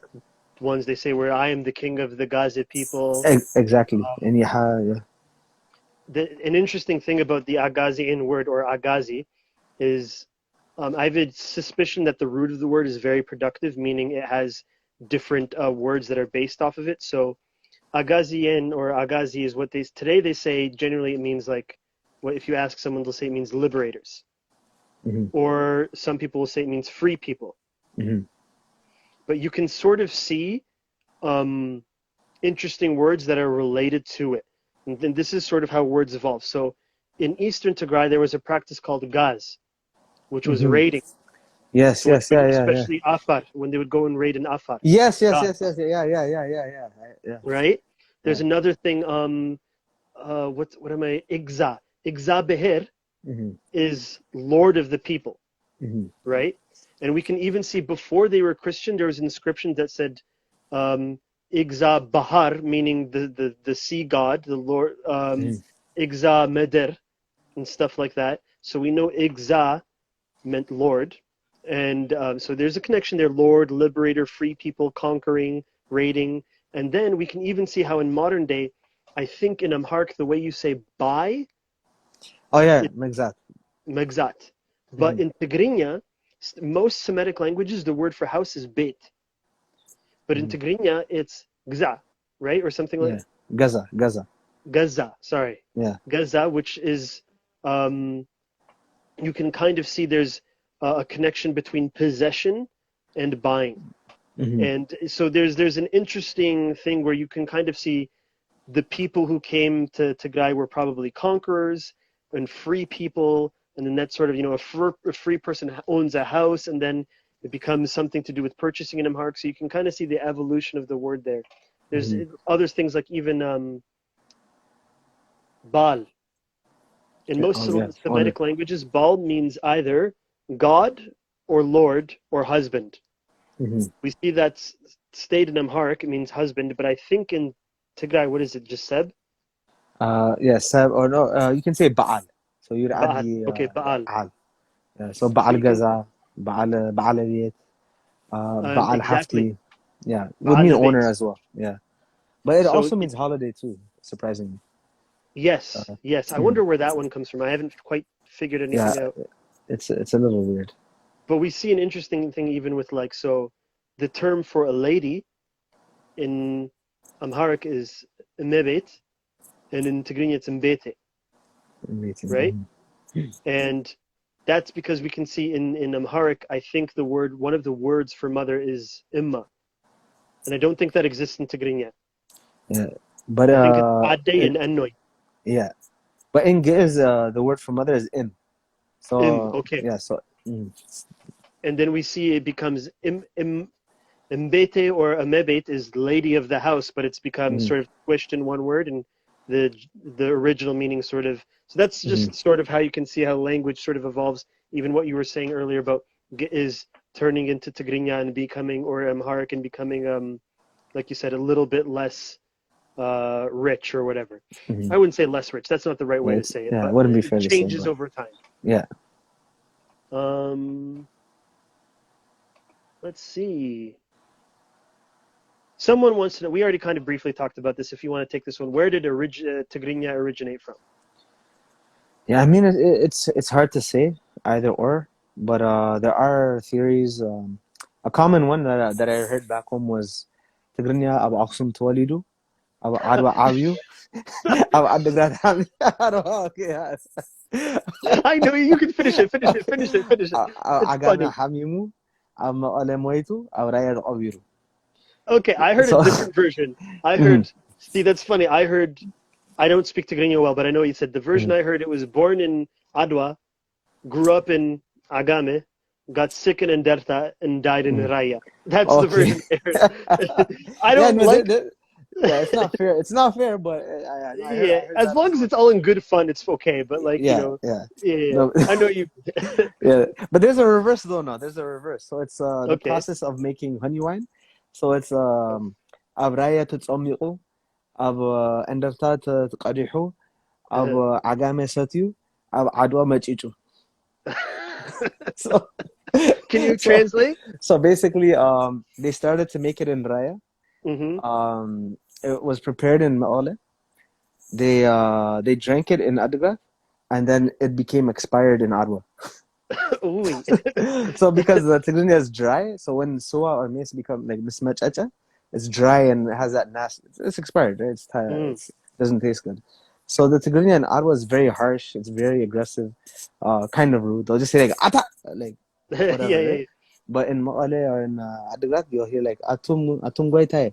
A: ones they say where I am the king of the Gaza people.
B: exactly. And yeah,
A: An interesting thing about the Agazian word or Agazi is I have a suspicion that the root of the word is very productive, meaning it has different words that are based off of it. So Agazian or Agazi is what today they say generally it means like what if you ask someone they'll say it means liberators.
B: hmm
A: Or some people will say it means free people.
B: hmm
A: But you can sort of see um, interesting words that are related to it. And this is sort of how words evolve. So in Eastern Tigray, there was a practice called gaz, which was
B: hmm
A: raiding.
B: Yes,
A: So
B: yes, yeah.
A: especially Afar, when they would go and raid an Afar, gaz,
B: Yeah.
A: right? There's
B: Yeah.
A: another thing. What am I? Igza. Igza Beher
B: hmm
A: is Lord of the people,
B: hmm
A: right? And we can even see before they were Christian, there was an inscription that said Igza Bahar, meaning the sea god, the Lord,
B: hmm
A: Igza Meder, and stuff like that. So we know Igza meant Lord. And so there's a connection there Lord, liberator, free people, conquering, raiding. And then we can even see how in modern day, I think in Amharic, the way you say bye,
B: Oh yeah,
A: it's
B: exact.
A: Magzat. But
B: hmm
A: in Tigrinya, most Semitic languages, the word for house is Beit. But in
B: hmm
A: Tigrinya, it's Gza, right? Or something like
B: Yeah, Gaza.
A: Gaza, sorry.
B: Yeah.
A: Gaza, which is, um, you can kind of see there's a connection between possession and buying.
B: hmm
A: And so there's an interesting thing where you can kind of see the people who came to Tigray were probably conquerors and free people, and then that sort of a free person owns a house, and then it becomes something to do with purchasing in Amharic. So you can kind of see the evolution of the word there. There's
B: hmm
A: other things like even Baal. In most
B: Oh yeah, honor.
A: Semitic languages, Baal means either God or Lord or husband.
B: hmm
A: We see that's stayed in Amharic, it means husband, but I think in Tigray, what is it, just Seb?
B: Yeah, Sab or no, you can say Baal. So you'd add
A: Baal.
B: the
A: Okay, Baal.
B: Al. Yeah, so
A: So
B: Baal
A: you can,
B: Gaza, Baal Aliyat, Baal
A: exactly,
B: Hafti. Yeah, would
A: Baal
B: mean
A: Beit.
B: owner as well. Yeah, but it
A: So
B: also means holiday too, surprisingly.
A: yes,
B: Uh,
A: yes. I
B: mhm.
A: wonder where that one comes from. I haven't quite figured
B: Yeah,
A: anything out.
B: it's a little weird.
A: But we see an interesting thing even with like, so the term for a lady in Amharic is Mebet, and in Tigrinya it's Mbete, right?
B: Meeting.
A: And that's because we can see in Amharic, I think one of the words for mother is Imma. And I don't think that exists in Tigrinya.
B: Yeah, but
A: I think it's Ade and Ennoy.
B: yeah, but in Giz, the word for mother is So
A: Okay.
B: yeah, so mm,
A: And then we see it becomes Mbete or Amebet is lady of the house, but it's become
B: mm,
A: sort of squished in one word, and the the original meaning sort of. So that's
B: mm,
A: just sort of how you can see how language sort of evolves. Even what you were saying earlier about is turning into Tigrinya and becoming, or Amharic and becoming, like you said, a little bit less rich or whatever.
B: mm.
A: I wouldn't say less rich. That's not the right
B: Yeah,
A: way to say it,
B: it
A: but
B: wouldn't be
A: it
B: fair to say,
A: changes
B: but
A: over time.
B: yeah,
A: Um, let's see. Someone wants to know. We already kind of briefly talked about this. If you want to take this one, where did Tigrinya originate from?
B: yeah. I mean, it's hard to say either or, but there are theories. A common one that I heard back home was Tigrinya Abu Aqsum Tuwalidu, Abu Adwa Abiyu, Abu Adegrat Hami. Okay, yeah.
A: I know you can finish it. Finish it. Finish it. Finish it. It's
B: Agame
A: funny.
B: Hamimu, Amma Ole Moitu, Abu Rayad Obiru.
A: Okay, I heard a
B: So,
A: different version. I
B: mhm,
A: heard. See, that's funny. I heard. I don't speak Tigrinya well, but I know you said the version
B: mhm,
A: I heard. It was born in Adwa, grew up in Agame, got sick in Enderta, and died in
B: mhm.
A: Raya. That's the
B: Okay.
A: version I heard. I
B: Yeah,
A: don't
B: no,
A: like.
B: yeah, it's not fair. It's not fair, but
A: Yeah,
B: I heard
A: as
B: that as
A: long as
B: well.
A: it's all in good fun, it's okay. But like
B: Yeah, yeah.
A: yeah.
B: No,
A: I know you.
B: yeah. But there's a reverse though now. There's a reverse. So it's the
A: Okay.
B: process of making honey wine. So it's أبراية تتصميقو أب أندرتا تقريحو أب عجامة ساتيو أب عدوى مجيجو. So
A: Can you
B: So
A: translate?
B: so basically, they started to make it in Raya.
A: Mm-hmm.
B: It was prepared in Maole. They drank it in Adga, and then it became expired in Arwa.
A: Ooh.
B: So because the Tigrinya is dry, so when soa or maize become like mismatchacha, it's dry and it has that nasty. It's expired, right?
A: Mm.
B: It's doesn't taste good. So the Tigrinya in Arwa is very harsh. It's very aggressive, kind of rude. They'll just say like ata, like
A: Yeah,
B: whatever, right?
A: yeah.
B: But in Maale or in Adigrat, you'll hear like atum guaitai,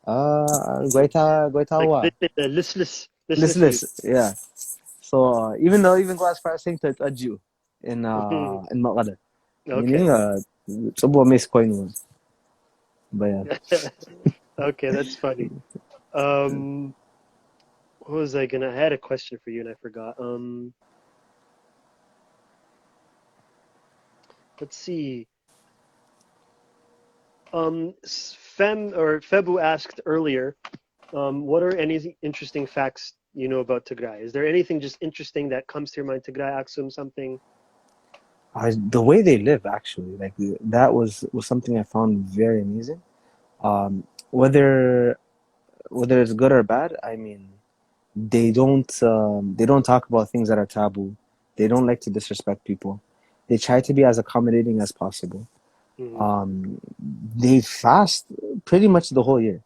B: guaita
A: Like
B: wa,
A: listless youth.
B: listless, yeah. So even though even go as far as saying to adju
A: Mhm.
B: in Maale, meaning
A: Okay.
B: tsubo miss coin was, but yeah.
A: Okay, that's funny. Um, what was I gonna? I had a question for you and I forgot. Let's see. Febu asked earlier, what are any interesting facts you know about Tigray? Is there anything just interesting that comes to your mind? Tigray, Aksum, something?
B: The way they live, actually, like that was something I found very amazing. Um, whether whether it's good or bad, I mean, they don't talk about things that are taboo. They don't like to disrespect people. They try to be as accommodating as possible.
A: Hmm.
B: Um, they fast pretty much the whole year.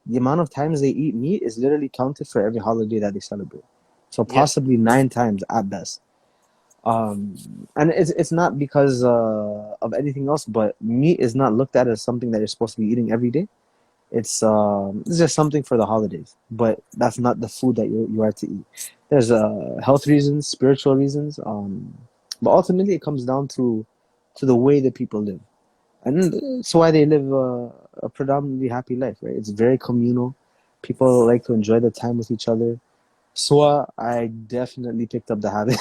B: The amount of times they eat meat is literally counted for every holiday that they celebrate. So
A: Yeah.
B: possibly 9 times at best. Um, and it's not because of anything else, but meat is not looked at as something that you're supposed to be eating every day. It's just something for the holidays, but that's not the food that you are to eat. There's health reasons, spiritual reasons, but ultimately it comes down to the way that people live, and it's why they live a predominantly happy life, right? It's very communal. People like to enjoy the time with each other. So I definitely picked up the habit.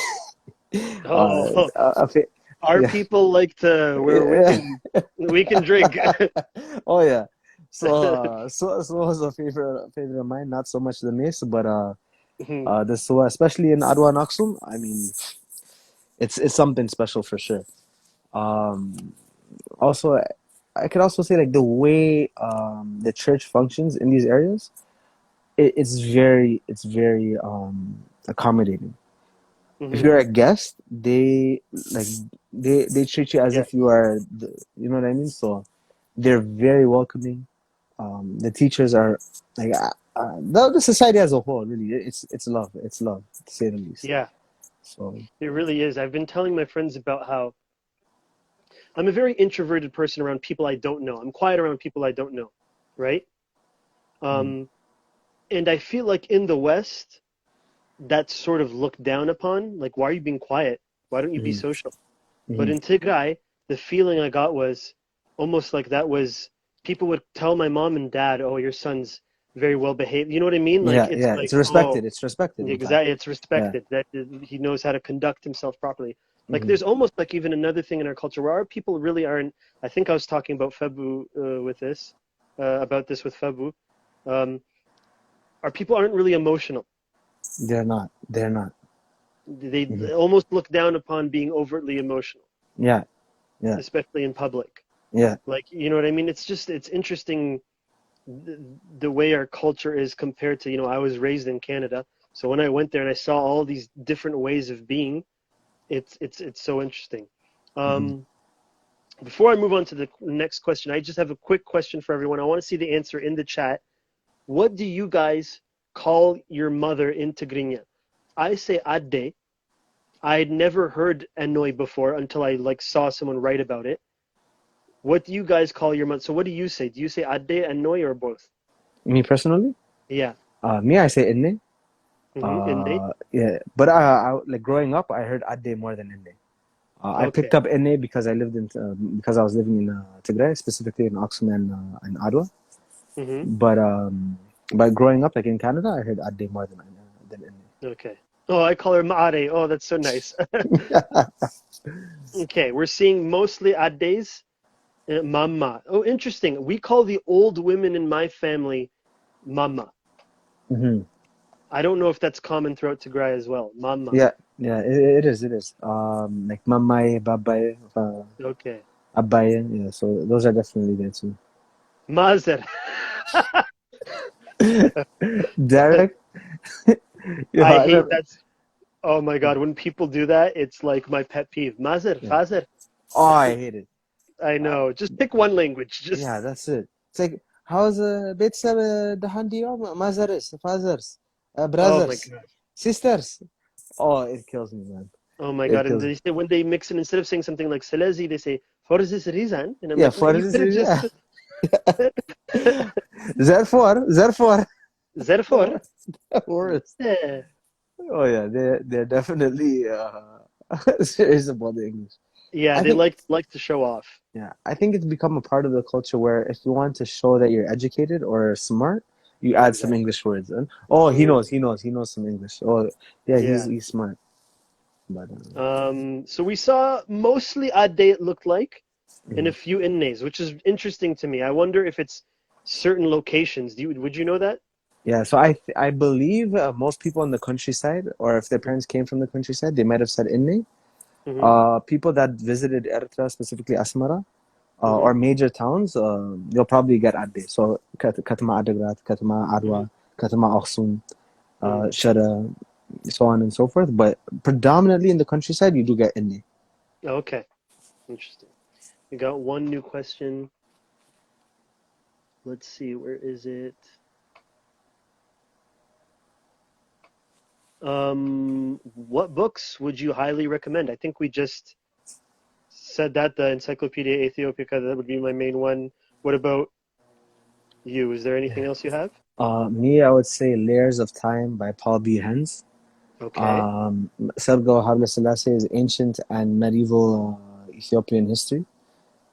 A: Oh,
B: A fa-
A: our
B: yeah.
A: people like to where
B: Yeah.
A: we can drink.
B: Oh yeah. So was a favorite of mine. Not so much the mace, but
A: Mhm.
B: the soa, especially in Arwa and Aksum. I mean, it's something special for sure. Um, Also, I could also say like the way the church functions in these areas, it's very accommodating. If
A: Mhm.
B: you're a guest, like they treat you as
A: Yeah.
B: if you are, you know what I mean. So they're very welcoming. The teachers are like the society as a whole. Really, it's love to say the least.
A: Yeah.
B: So
A: It really is. I've been telling my friends about how I'm a very introverted person around people I don't know. I'm quiet around people I don't know, right?
B: mm,
A: Um, and I feel like in the West, that's sort of looked down upon. Like, why are you being quiet? Why don't you be
B: mhm,
A: social? But
B: mhm.
A: in Tigray, the feeling I got was almost like that was people would tell my mom and dad, "Oh, your son's very well behaved." You know what I mean? Like
B: Yeah,
A: it's
B: yeah,
A: like,
B: it's respected.
A: oh,
B: It's respected, in fact.
A: exactly, it's
B: Yeah.
A: respected that he knows how to conduct himself properly. Like
B: Hmm.
A: there's almost like even another thing in our culture where our people really aren't. I think I was talking about Febu with this, about this with Febu. Um, our people aren't really emotional.
B: They're not. They're not.
A: They
B: Hmm.
A: almost look down upon being overtly emotional,
B: Yeah, yeah,
A: especially in public.
B: yeah.
A: Like, you know what I mean? It's just, it's interesting the way our culture is compared to, I was raised in Canada. So when I went there and I saw all these different ways of being, it's so interesting.
B: Hmm.
A: Um, Before I move on to the next question, I just have a quick question for everyone. I want to see the answer in the chat. What do you guys call your mother in Tigrinya? I say adde. I'd never heard Enoy before until I like saw someone write about it. What do you guys call your mother? So what do you say? Do you say adde, Enoy, or both?
B: Me personally,
A: Yeah.
B: me, I say inne.
A: Inde?
B: Yeah, but like growing up, I heard adde more than inne. I picked
A: Okay.
B: up inne because I was living in Tigray, specifically in Aksum and Adwa.
A: Hmm.
B: But growing up, like in Canada, I heard adde more than
A: Okay. Oh, I call her Maare. Oh, that's so nice.
B: inne.
A: Okay, we're seeing mostly addes. Mama. Oh, interesting. We call the old women in my family mama.
B: Hmm.
A: I don't know if that's common throughout Tigray as well. Mama.
B: Yeah, yeah, it is, it is. Like mamay, babay,
A: Okay.
B: Abaya, yeah. So those are definitely there too.
A: Mazer.
B: Derek, yeah,
A: I
B: I
A: hate
B: never.
A: that. Oh my God, when people do that, it's like my pet peeve. Mazer,
B: Yeah.
A: fazer.
B: Oh, I hate it.
A: I
B: Uh,
A: know. Just pick one language. Just,
B: yeah, that's it. It's like how's بيتساب دهان اليوم mothers, fathers,
A: oh my
B: brothers,
A: God.
B: sisters. Oh, it kills me, man.
A: Oh my
B: It
A: God. And
B: kills me.
A: they say, when they mix it, instead of saying something like Selezi, they say, for this reason. And I'm
B: Yeah,
A: like, no,
B: for
A: you
B: this
A: could have
B: reason.
A: just,
B: Therefore.
A: therefore.
B: Worse.
A: Yeah.
B: Oh yeah, they're definitely serious about the English.
A: Yeah,
B: I
A: they
B: think
A: like to show off.
B: yeah, I think it's become a part of the culture where if you want to show that you're educated or smart, you add some
A: Exactly.
B: English words. And oh,
A: Hmm.
B: he knows some English. Oh, yeah,
A: Yeah.
B: he's smart. But
A: So we saw mostly Ade, it looked like, and a
B: mhm.
A: few innays, which is interesting to me. I wonder if it's certain locations. Would you know that?
B: Yeah, so I believe most people in the countryside, or if their parents came from the countryside, they might have said Inne.
A: Mm-hmm.
B: People that visited Eritrea, specifically Asmara,
A: Mm-hmm.
B: or major towns, you'll probably get Adde. So Katama Adegrat, Katama Adwa, Katama Aksum,
A: Mm-hmm.
B: Shara, so on and so forth. But predominantly in the countryside, you do get Inni.
A: Okay, interesting. We got one new question. Let's see, where is it? What books would you highly recommend? I think we just said that the Encyclopedia Ethiopica, that would be my main one. What about you? Is there anything else you have?
B: Me, I would say Layers of Time by Paul B. Hens.
A: Okay.
B: Sergo Haile Selassie is ancient and medieval Ethiopian history.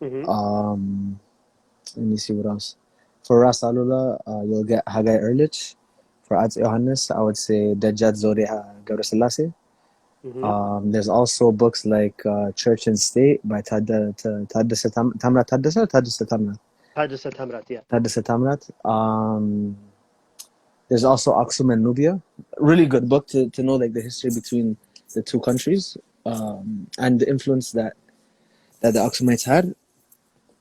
A: Mm-hmm.
B: Um, Let me see what else. For Ras Alula, you'll get Haggai Erlich. For Ats Johannes, I would say Dejjad Zoreha Gabraselassie.
A: Mm-hmm.
B: There's also books like Church and State by Taddasa Tamrat Taddasa or Taddasa Tamrat?
A: Haja Tamrat, yeah.
B: Taddasa Tamrat. There's also Aksum and Nubia. Really good book to know like the history between the two countries and the influence that the Aksumites had.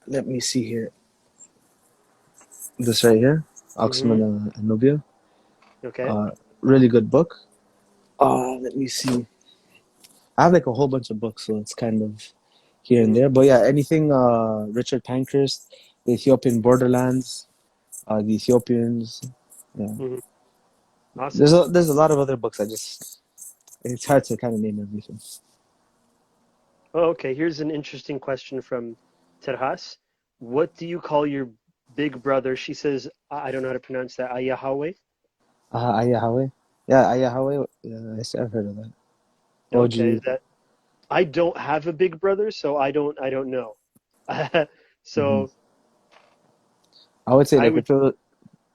B: Let me see here. This right here, Aksum
A: Mm-hmm.
B: and Nubia.
A: Okay.
B: Uh, Really good book. Let me see. I have like a whole bunch of books, so it's kind of here and
A: Mm-hmm.
B: there. But yeah, anything Richard Pankhurst, the Ethiopian borderlands, the Ethiopians. Yeah,
A: Mm-hmm. Awesome.
B: there's a lot of other books. It's hard to kind of name everything.
A: Oh, okay. Here's an interesting question from Terhas. What do you call your big brother? She says, I don't know how to pronounce that. Ayahawe.
B: Ayahawe. Yeah, Ayahawe. Yeah, I've heard of that. What would
A: Okay, is
B: you?
A: that I don't have a big brother, so I don't know.
B: Mhm.
A: So
B: I would say
A: I
B: like
A: would.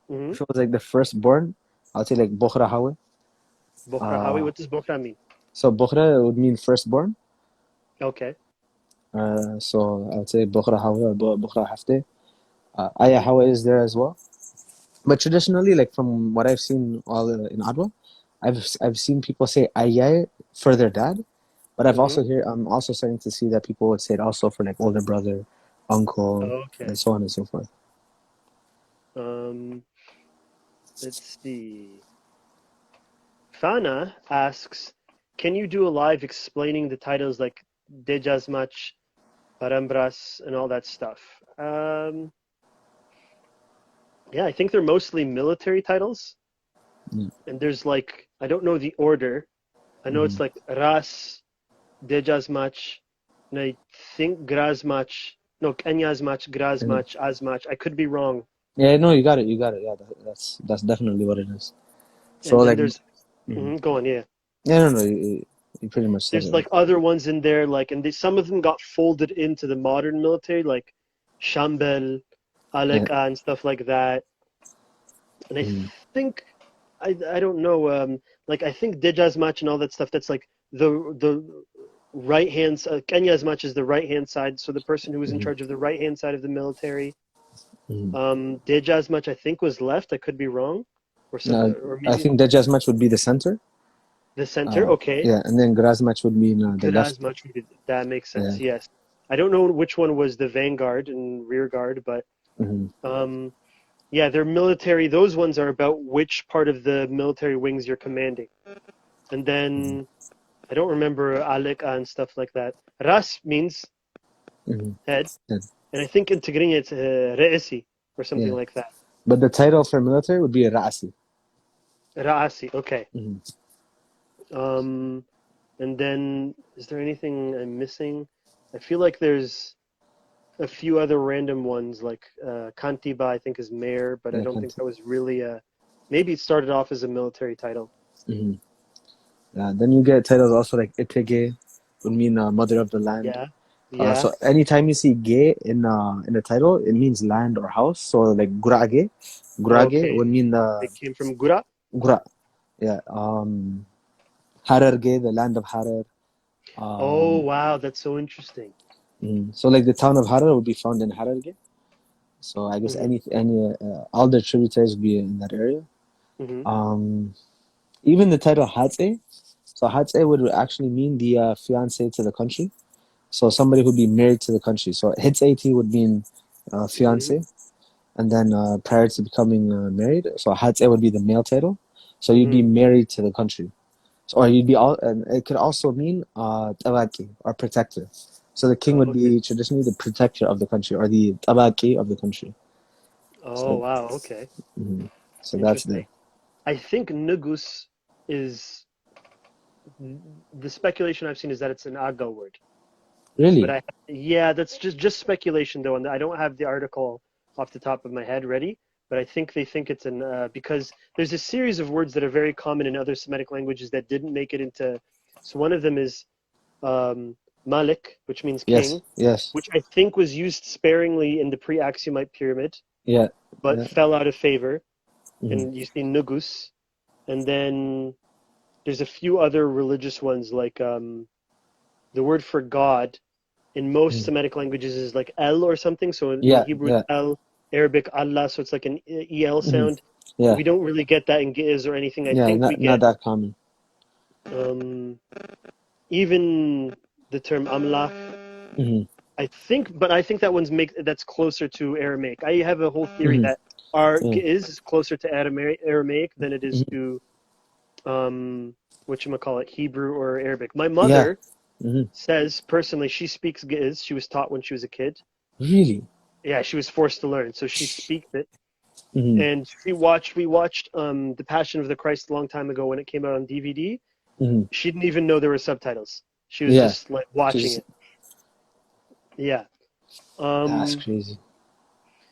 A: Mm-hmm.
B: if it was like the firstborn, I would say like Bokhra Hawe.
A: Bokra Hawi.
B: Uh,
A: What does Bokra mean?
B: so Bokhra would mean firstborn.
A: Okay.
B: So I would say Bokhra Hawe or Bokhra Hafte.
A: Mm-hmm.
B: Ayahawe is there as well. But traditionally, like from what I've seen all in Adwa, I've seen people say Ayay for their dad, but
A: Mm-hmm.
B: I'm also starting to see that people would say it also for like older brother, uncle, and
A: Okay.
B: so on and so forth.
A: Um, let's see. Fana asks, can you do a live explaining the titles like Dejazmach, Parambras, and all that stuff? Yeah, I think they're mostly military titles.
B: Yeah.
A: And there's like, I don't know the order. I know
B: Mhm.
A: it's like Ras, Dejazmach, and I think Grazmach, no, Kenyazmach,
B: And
A: Grazmach, Azmach. I could be wrong.
B: yeah, no, you got it, you got it. Yeah, that's definitely what it is. So
A: And then
B: like,
A: there's,
B: mhm.
A: go on, yeah.
B: Yeah, no, no, you pretty much said
A: There's
B: it.
A: like other ones in there, like, and some of them got folded into the modern military, like Shambel,
B: Yeah.
A: Aleka, and stuff like that. And I
B: Mhm.
A: think, I don't know, like I think Dejazmach and all that stuff. That's like the right hand. Kenya as much as the right hand side. So the person who was in
B: Mhm.
A: charge of the right hand side of the military.
B: Mhm.
A: Dejazmach I think was left. I could be wrong, or so, or
B: I
A: maybe
B: think that just match would be the center.
A: the center. Okay,
B: Yeah, and then Grazmatch would mean the left.
A: Grazmach would be that makes
B: Yeah.
A: sense. Yes. I don't know which one was the vanguard and rear guard, but
B: Hmm.
A: um, yeah, they're military. Those ones are about which part of the military wings you're commanding. And then I don't remember Alika and stuff like that. Ras means
B: Hmm.
A: head,
B: Yeah.
A: and I think in Tigray it's Re'esi or something
B: Yeah.
A: like that.
B: But the title for military would be Ra'asi.
A: Ra'asi, okay.
B: Hmm.
A: Um, and then is there anything I'm missing? I feel like there's a few other random ones like Kantiba, I think is mayor, but I
B: Yeah,
A: don't think
B: can't.
A: that was really a. Maybe it started off as a military title.
B: Hmm. Yeah. Then you get titles also like Itege, would mean mother of the land.
A: Yeah, yeah.
B: So anytime you see ge in the title, it means land or house. So like Gurage, Gurage
A: Okay,
B: would mean the
A: they came from Gura.
B: Gura. Yeah. Hararge, the land of Harar.
A: Oh,
B: Um,
A: wow, that's so interesting.
B: so like the town of Harar would be found in Hararge. So I guess
A: Hmm.
B: any all the tributaries would be in that area.
A: Hmm.
B: Um, even the title Hatse. So Hatse would actually mean the fiance to the country. So somebody who'd be married to the country. So Hitsati would mean
A: Hmm.
B: fiance, and then prior to becoming married, so Hatse would be the male title. So you'd be
A: Hmm.
B: married to the country. So, or you'd be all, and it could also mean tabaki or protector. So the king would
A: Okay.
B: be traditionally the protector of the country or the tabaki of the country.
A: Oh,
B: So,
A: wow. Okay.
B: mhm. So that's
A: Interesting.
B: there.
A: I think Nugus is the speculation I've seen is that it's an Aga word. But
B: Really?
A: yeah, that's just speculation though, and I don't have the article off the top of my head ready. But I think they think it's an because there's a series of words that are very common in other Semitic languages that didn't make it into. So one of them is Malik, which means
B: Yes.
A: king,
B: Yes.
A: which I think was used sparingly in the pre-Axiomite pyramid,
B: Yeah.
A: but
B: Yeah.
A: fell out of favor.
B: Hmm.
A: And you see Nugus, and then there's a few other religious ones like the word for God in most
B: Hmm.
A: Semitic languages is like El or something. So in
B: Yeah.
A: Hebrew it's
B: Yeah.
A: El, Arabic Allah, so it's like an EL
B: Hmm.
A: sound.
B: Yeah.
A: We don't really get that in Giz or anything. I
B: Yeah.
A: think we
B: Not
A: get
B: that common.
A: um, even the term Amlach.
B: Hmm.
A: I think, but I think that one's that's closer to Aramaic. I have a whole theory
B: Hmm.
A: that our
B: Yeah.
A: Giz is closer to Aramaic than it is
B: Hmm.
A: to whatchamacallit, Hebrew or Arabic. My
B: Yeah.
A: mother
B: Hmm.
A: says personally she speaks Giz. She was taught when she was a kid.
B: Really?
A: Yeah, she was forced to learn, so she speaks it.
B: Hmm.
A: And we watched The Passion of the Christ a long time ago when it came out on DVD.
B: Hmm.
A: She didn't even know there were subtitles. She was
B: Yeah.
A: just like watching
B: Just
A: it. Yeah.
B: that's
A: Um,
B: crazy.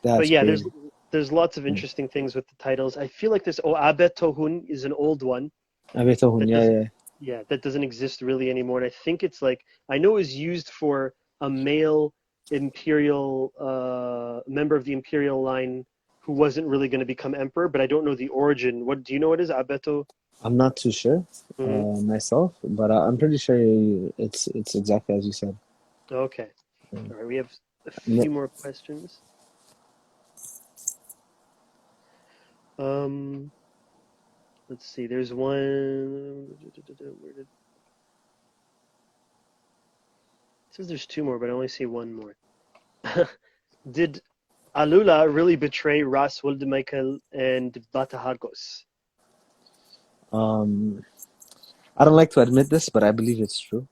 A: but
B: That's
A: yeah, there's
B: crazy.
A: there's lots of interesting things with the titles. I feel like this Abe Tohun is an old one
B: Abetohun.
A: that
B: Yeah.
A: doesn't
B: Yeah.
A: yeah, that doesn't exist really anymore. And I think it's like I know it was used for a male imperial member of the imperial line who wasn't really going to become emperor, but I don't know the origin. What do you know what is Abeto?
B: I'm not too sure
A: Hmm.
B: myself, but I'm pretty sure it's exactly as you said.
A: Okay. All right, we have a
B: Ne-
A: few more questions. Um, let's see. There's one. Where did it says there's two more, but I only see one more. Did Alula really betray Ras Michael and Batahagos?
B: Um, I don't like to admit this, but I believe it's true.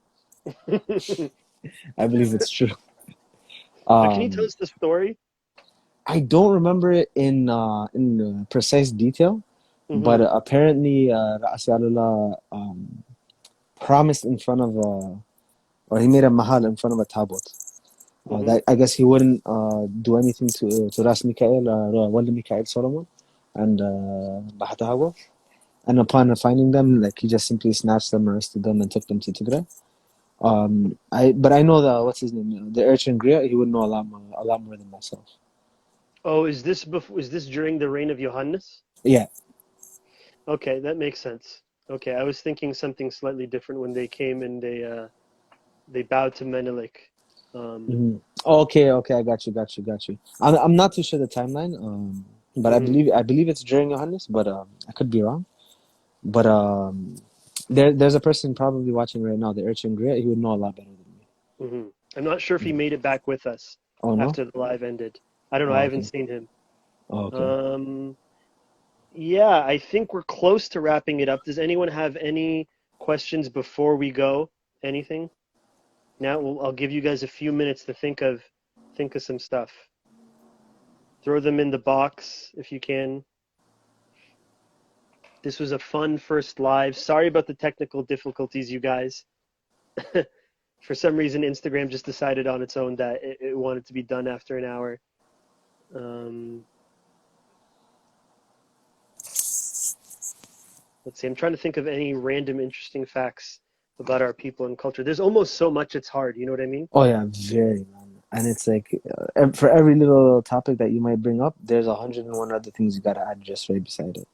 A: Can
B: I believe it's true.
A: you tell
B: Um,
A: us the story?
B: I don't remember it in precise detail, but
A: Hmm.
B: apparently Ra'asi Alullah promised in front of or he made a mahal in front of a tabut.
A: Hmm.
B: That I guess he wouldn't do anything to Ras Mikael, Wali Mikael Solomon, and Bahatahago. And upon finding them, like he just simply snatched them, arrested them, and took them to Tigray. But I know the what's his name, the urchin Griot. He would know a lot more than myself.
A: Oh, is this during the reign of Johannes?
B: Yeah.
A: Okay, that makes sense. Okay, I was thinking something slightly different when they came and they bowed to Menelik. Um,
B: Hmm. Okay, okay, I got you. I'm not too sure the timeline, but
A: mhm.
B: I believe it's during Johannes, but I could be wrong. But there's a person probably watching right now, the urchin Griot. He would know a lot better than me.
A: Hmm. I'm not sure if he made it back with us
B: Oh no?
A: after the live ended. I don't know. I
B: Oh,
A: haven't
B: okay.
A: seen him.
B: Oh, okay.
A: Um, yeah, I think we're close to wrapping it up. Does anyone have any questions before we go? Anything? Now I'll give you guys a few minutes to think of some stuff. Throw them in the box if you can. This was a fun first live. Sorry about the technical difficulties, you guys. For some reason, Instagram just decided on its own that it wanted to be done after an hour. Um, let's see. I'm trying to think of any random interesting facts about our people and culture. There's almost so much it's hard. You know what I mean?
B: Oh yeah, very man. And it's like for every little topic that you might bring up, there's 101 other things you gotta add just right beside it.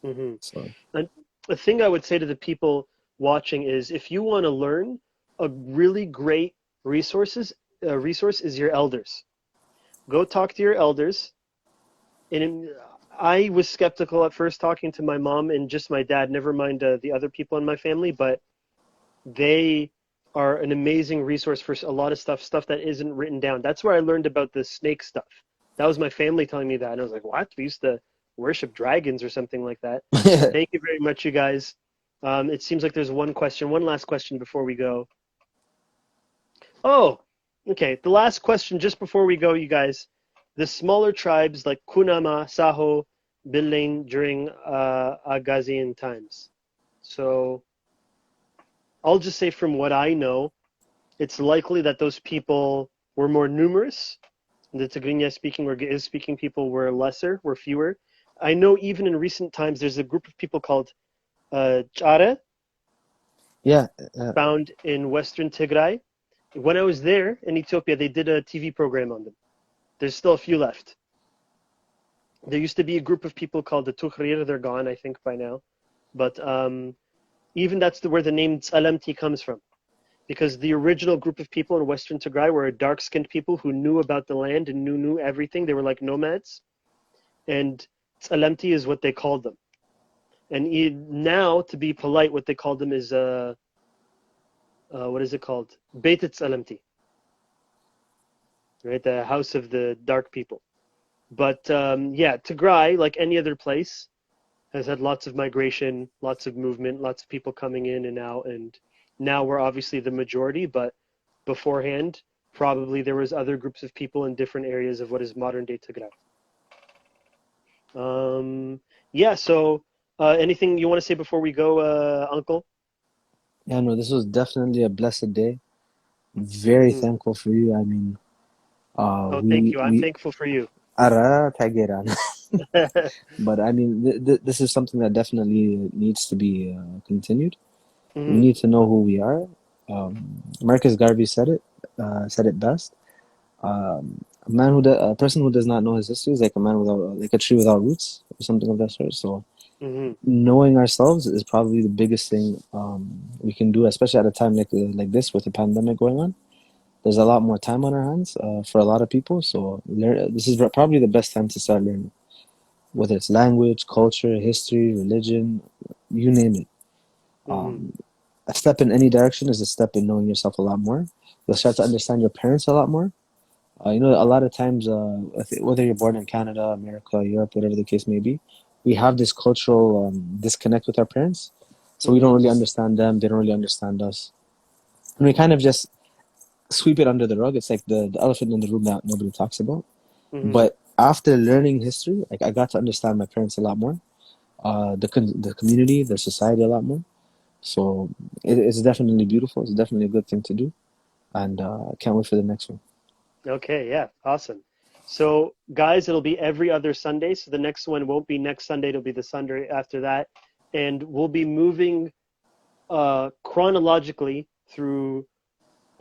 A: Hmm.
B: So
A: And the thing I would say to the people watching is, if you want to learn, a really great resource is your elders. Go talk to your elders. And I was skeptical at first talking to my mom and just my dad, never mind the other people in my family, but they are an amazing resource for a lot of stuff that isn't written down. That's where I learned about the snake stuff. That was my family telling me that, and I was like, "What? We used to worship dragons or something like that." Thank you very much, you guys. It seems like there's one last question before we go. Oh, okay. The last question just before we go, you guys. The smaller tribes like Kunama, Saho, Bilain during Agazian times. So I'll just say from what I know, it's likely that those people were more numerous. The Tigrinya speaking or Ge'ez speaking people were fewer. I know even in recent times there's a group of people called Chare
B: yeah,
A: found in western Tigray. When I was there in Ethiopia, they did a TV program on them. There's still a few left. There used to be a group of people called the Tukhrir. They're gone, I think, by now. But even where the name Tsalamti comes from. Because the original group of people in Western Tigray were dark-skinned people who knew about the land and knew everything. They were like nomads. And Tsalamti is what they called them. And now, to be polite, what they called them is, what is it called? Beit Tsalamti, right? The house of the dark people. But yeah, Tigray, like any other place, has had lots of migration, lots of movement, lots of people coming in and out. And now we're obviously the majority, but beforehand, probably there was other groups of people in different areas of what is modern day Tigray. Yeah, so anything you want to say before we go, Uncle?
B: yeah. No, this was definitely a blessed day. Very
A: Hmm.
B: thankful for you. I mean,
A: Oh, thank
B: we
A: you. I'm
B: we
A: thankful for you.
B: ara tageran. But I mean, this is something that definitely needs to be continued. We
A: Hmm.
B: need to know who we are. Marcus Garvey said it best. A person who does not know his history is like a man without, like a tree without roots, or something of that sort. So
A: Hmm.
B: knowing ourselves is probably the biggest thing we can do, especially at a time like this with the pandemic going on. There's a lot more time on our hands for a lot of people. So this is probably the best time to start learning, whether it's language, culture, history, religion, you name it.
A: Hmm.
B: A step in any direction is a step in knowing yourself a lot more. You'll start to understand your parents a lot more. A lot of times, whether you're born in Canada, America, Europe, whatever the case may be, we have this cultural disconnect with our parents. So we don't
A: Hmm.
B: really understand them. They don't really understand us. And we kind of just sweep it under the rug. It's like the elephant in the room that nobody talks about.
A: Hmm.
B: But after learning history, like I got to understand my parents a lot more, the community, the society a lot more. So it's definitely beautiful. It's definitely a good thing to do, and I can't wait for the next one.
A: Okay, yeah, awesome. So, guys, it'll be every other Sunday. So the next one won't be next Sunday. It'll be the Sunday after that, and we'll be moving chronologically through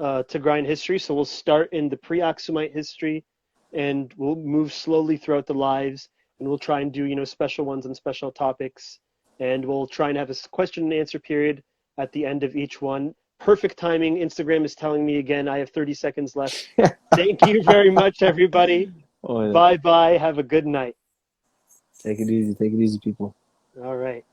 A: Tigrayan history. So we'll start in the pre-Aksumite history, and we'll move slowly throughout the lives, and we'll try and do special ones on special topics, and we'll try and have a question and answer period at the end of each one. Perfect timing. Instagram is telling me again I have 30 seconds left. Thank you very much, everybody.
B: Oh, yeah.
A: Bye bye. Have a good night.
B: Take it easy, people.
A: All right.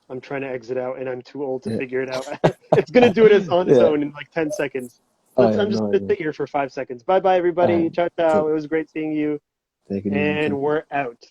A: I'm trying to exit out, and I'm too old to
B: Yeah.
A: figure it out. It's gonna do it on its
B: Yeah.
A: own in like 10 seconds.
B: Oh
A: Let's.
B: yeah,
A: I'm just
B: no
A: gonna
B: worries.
A: sit here for 5 seconds. Bye bye,
B: All
A: everybody.
B: right.
A: Ciao ciao. It was great seeing you,
B: Take it easy
A: and
B: too.
A: we're out.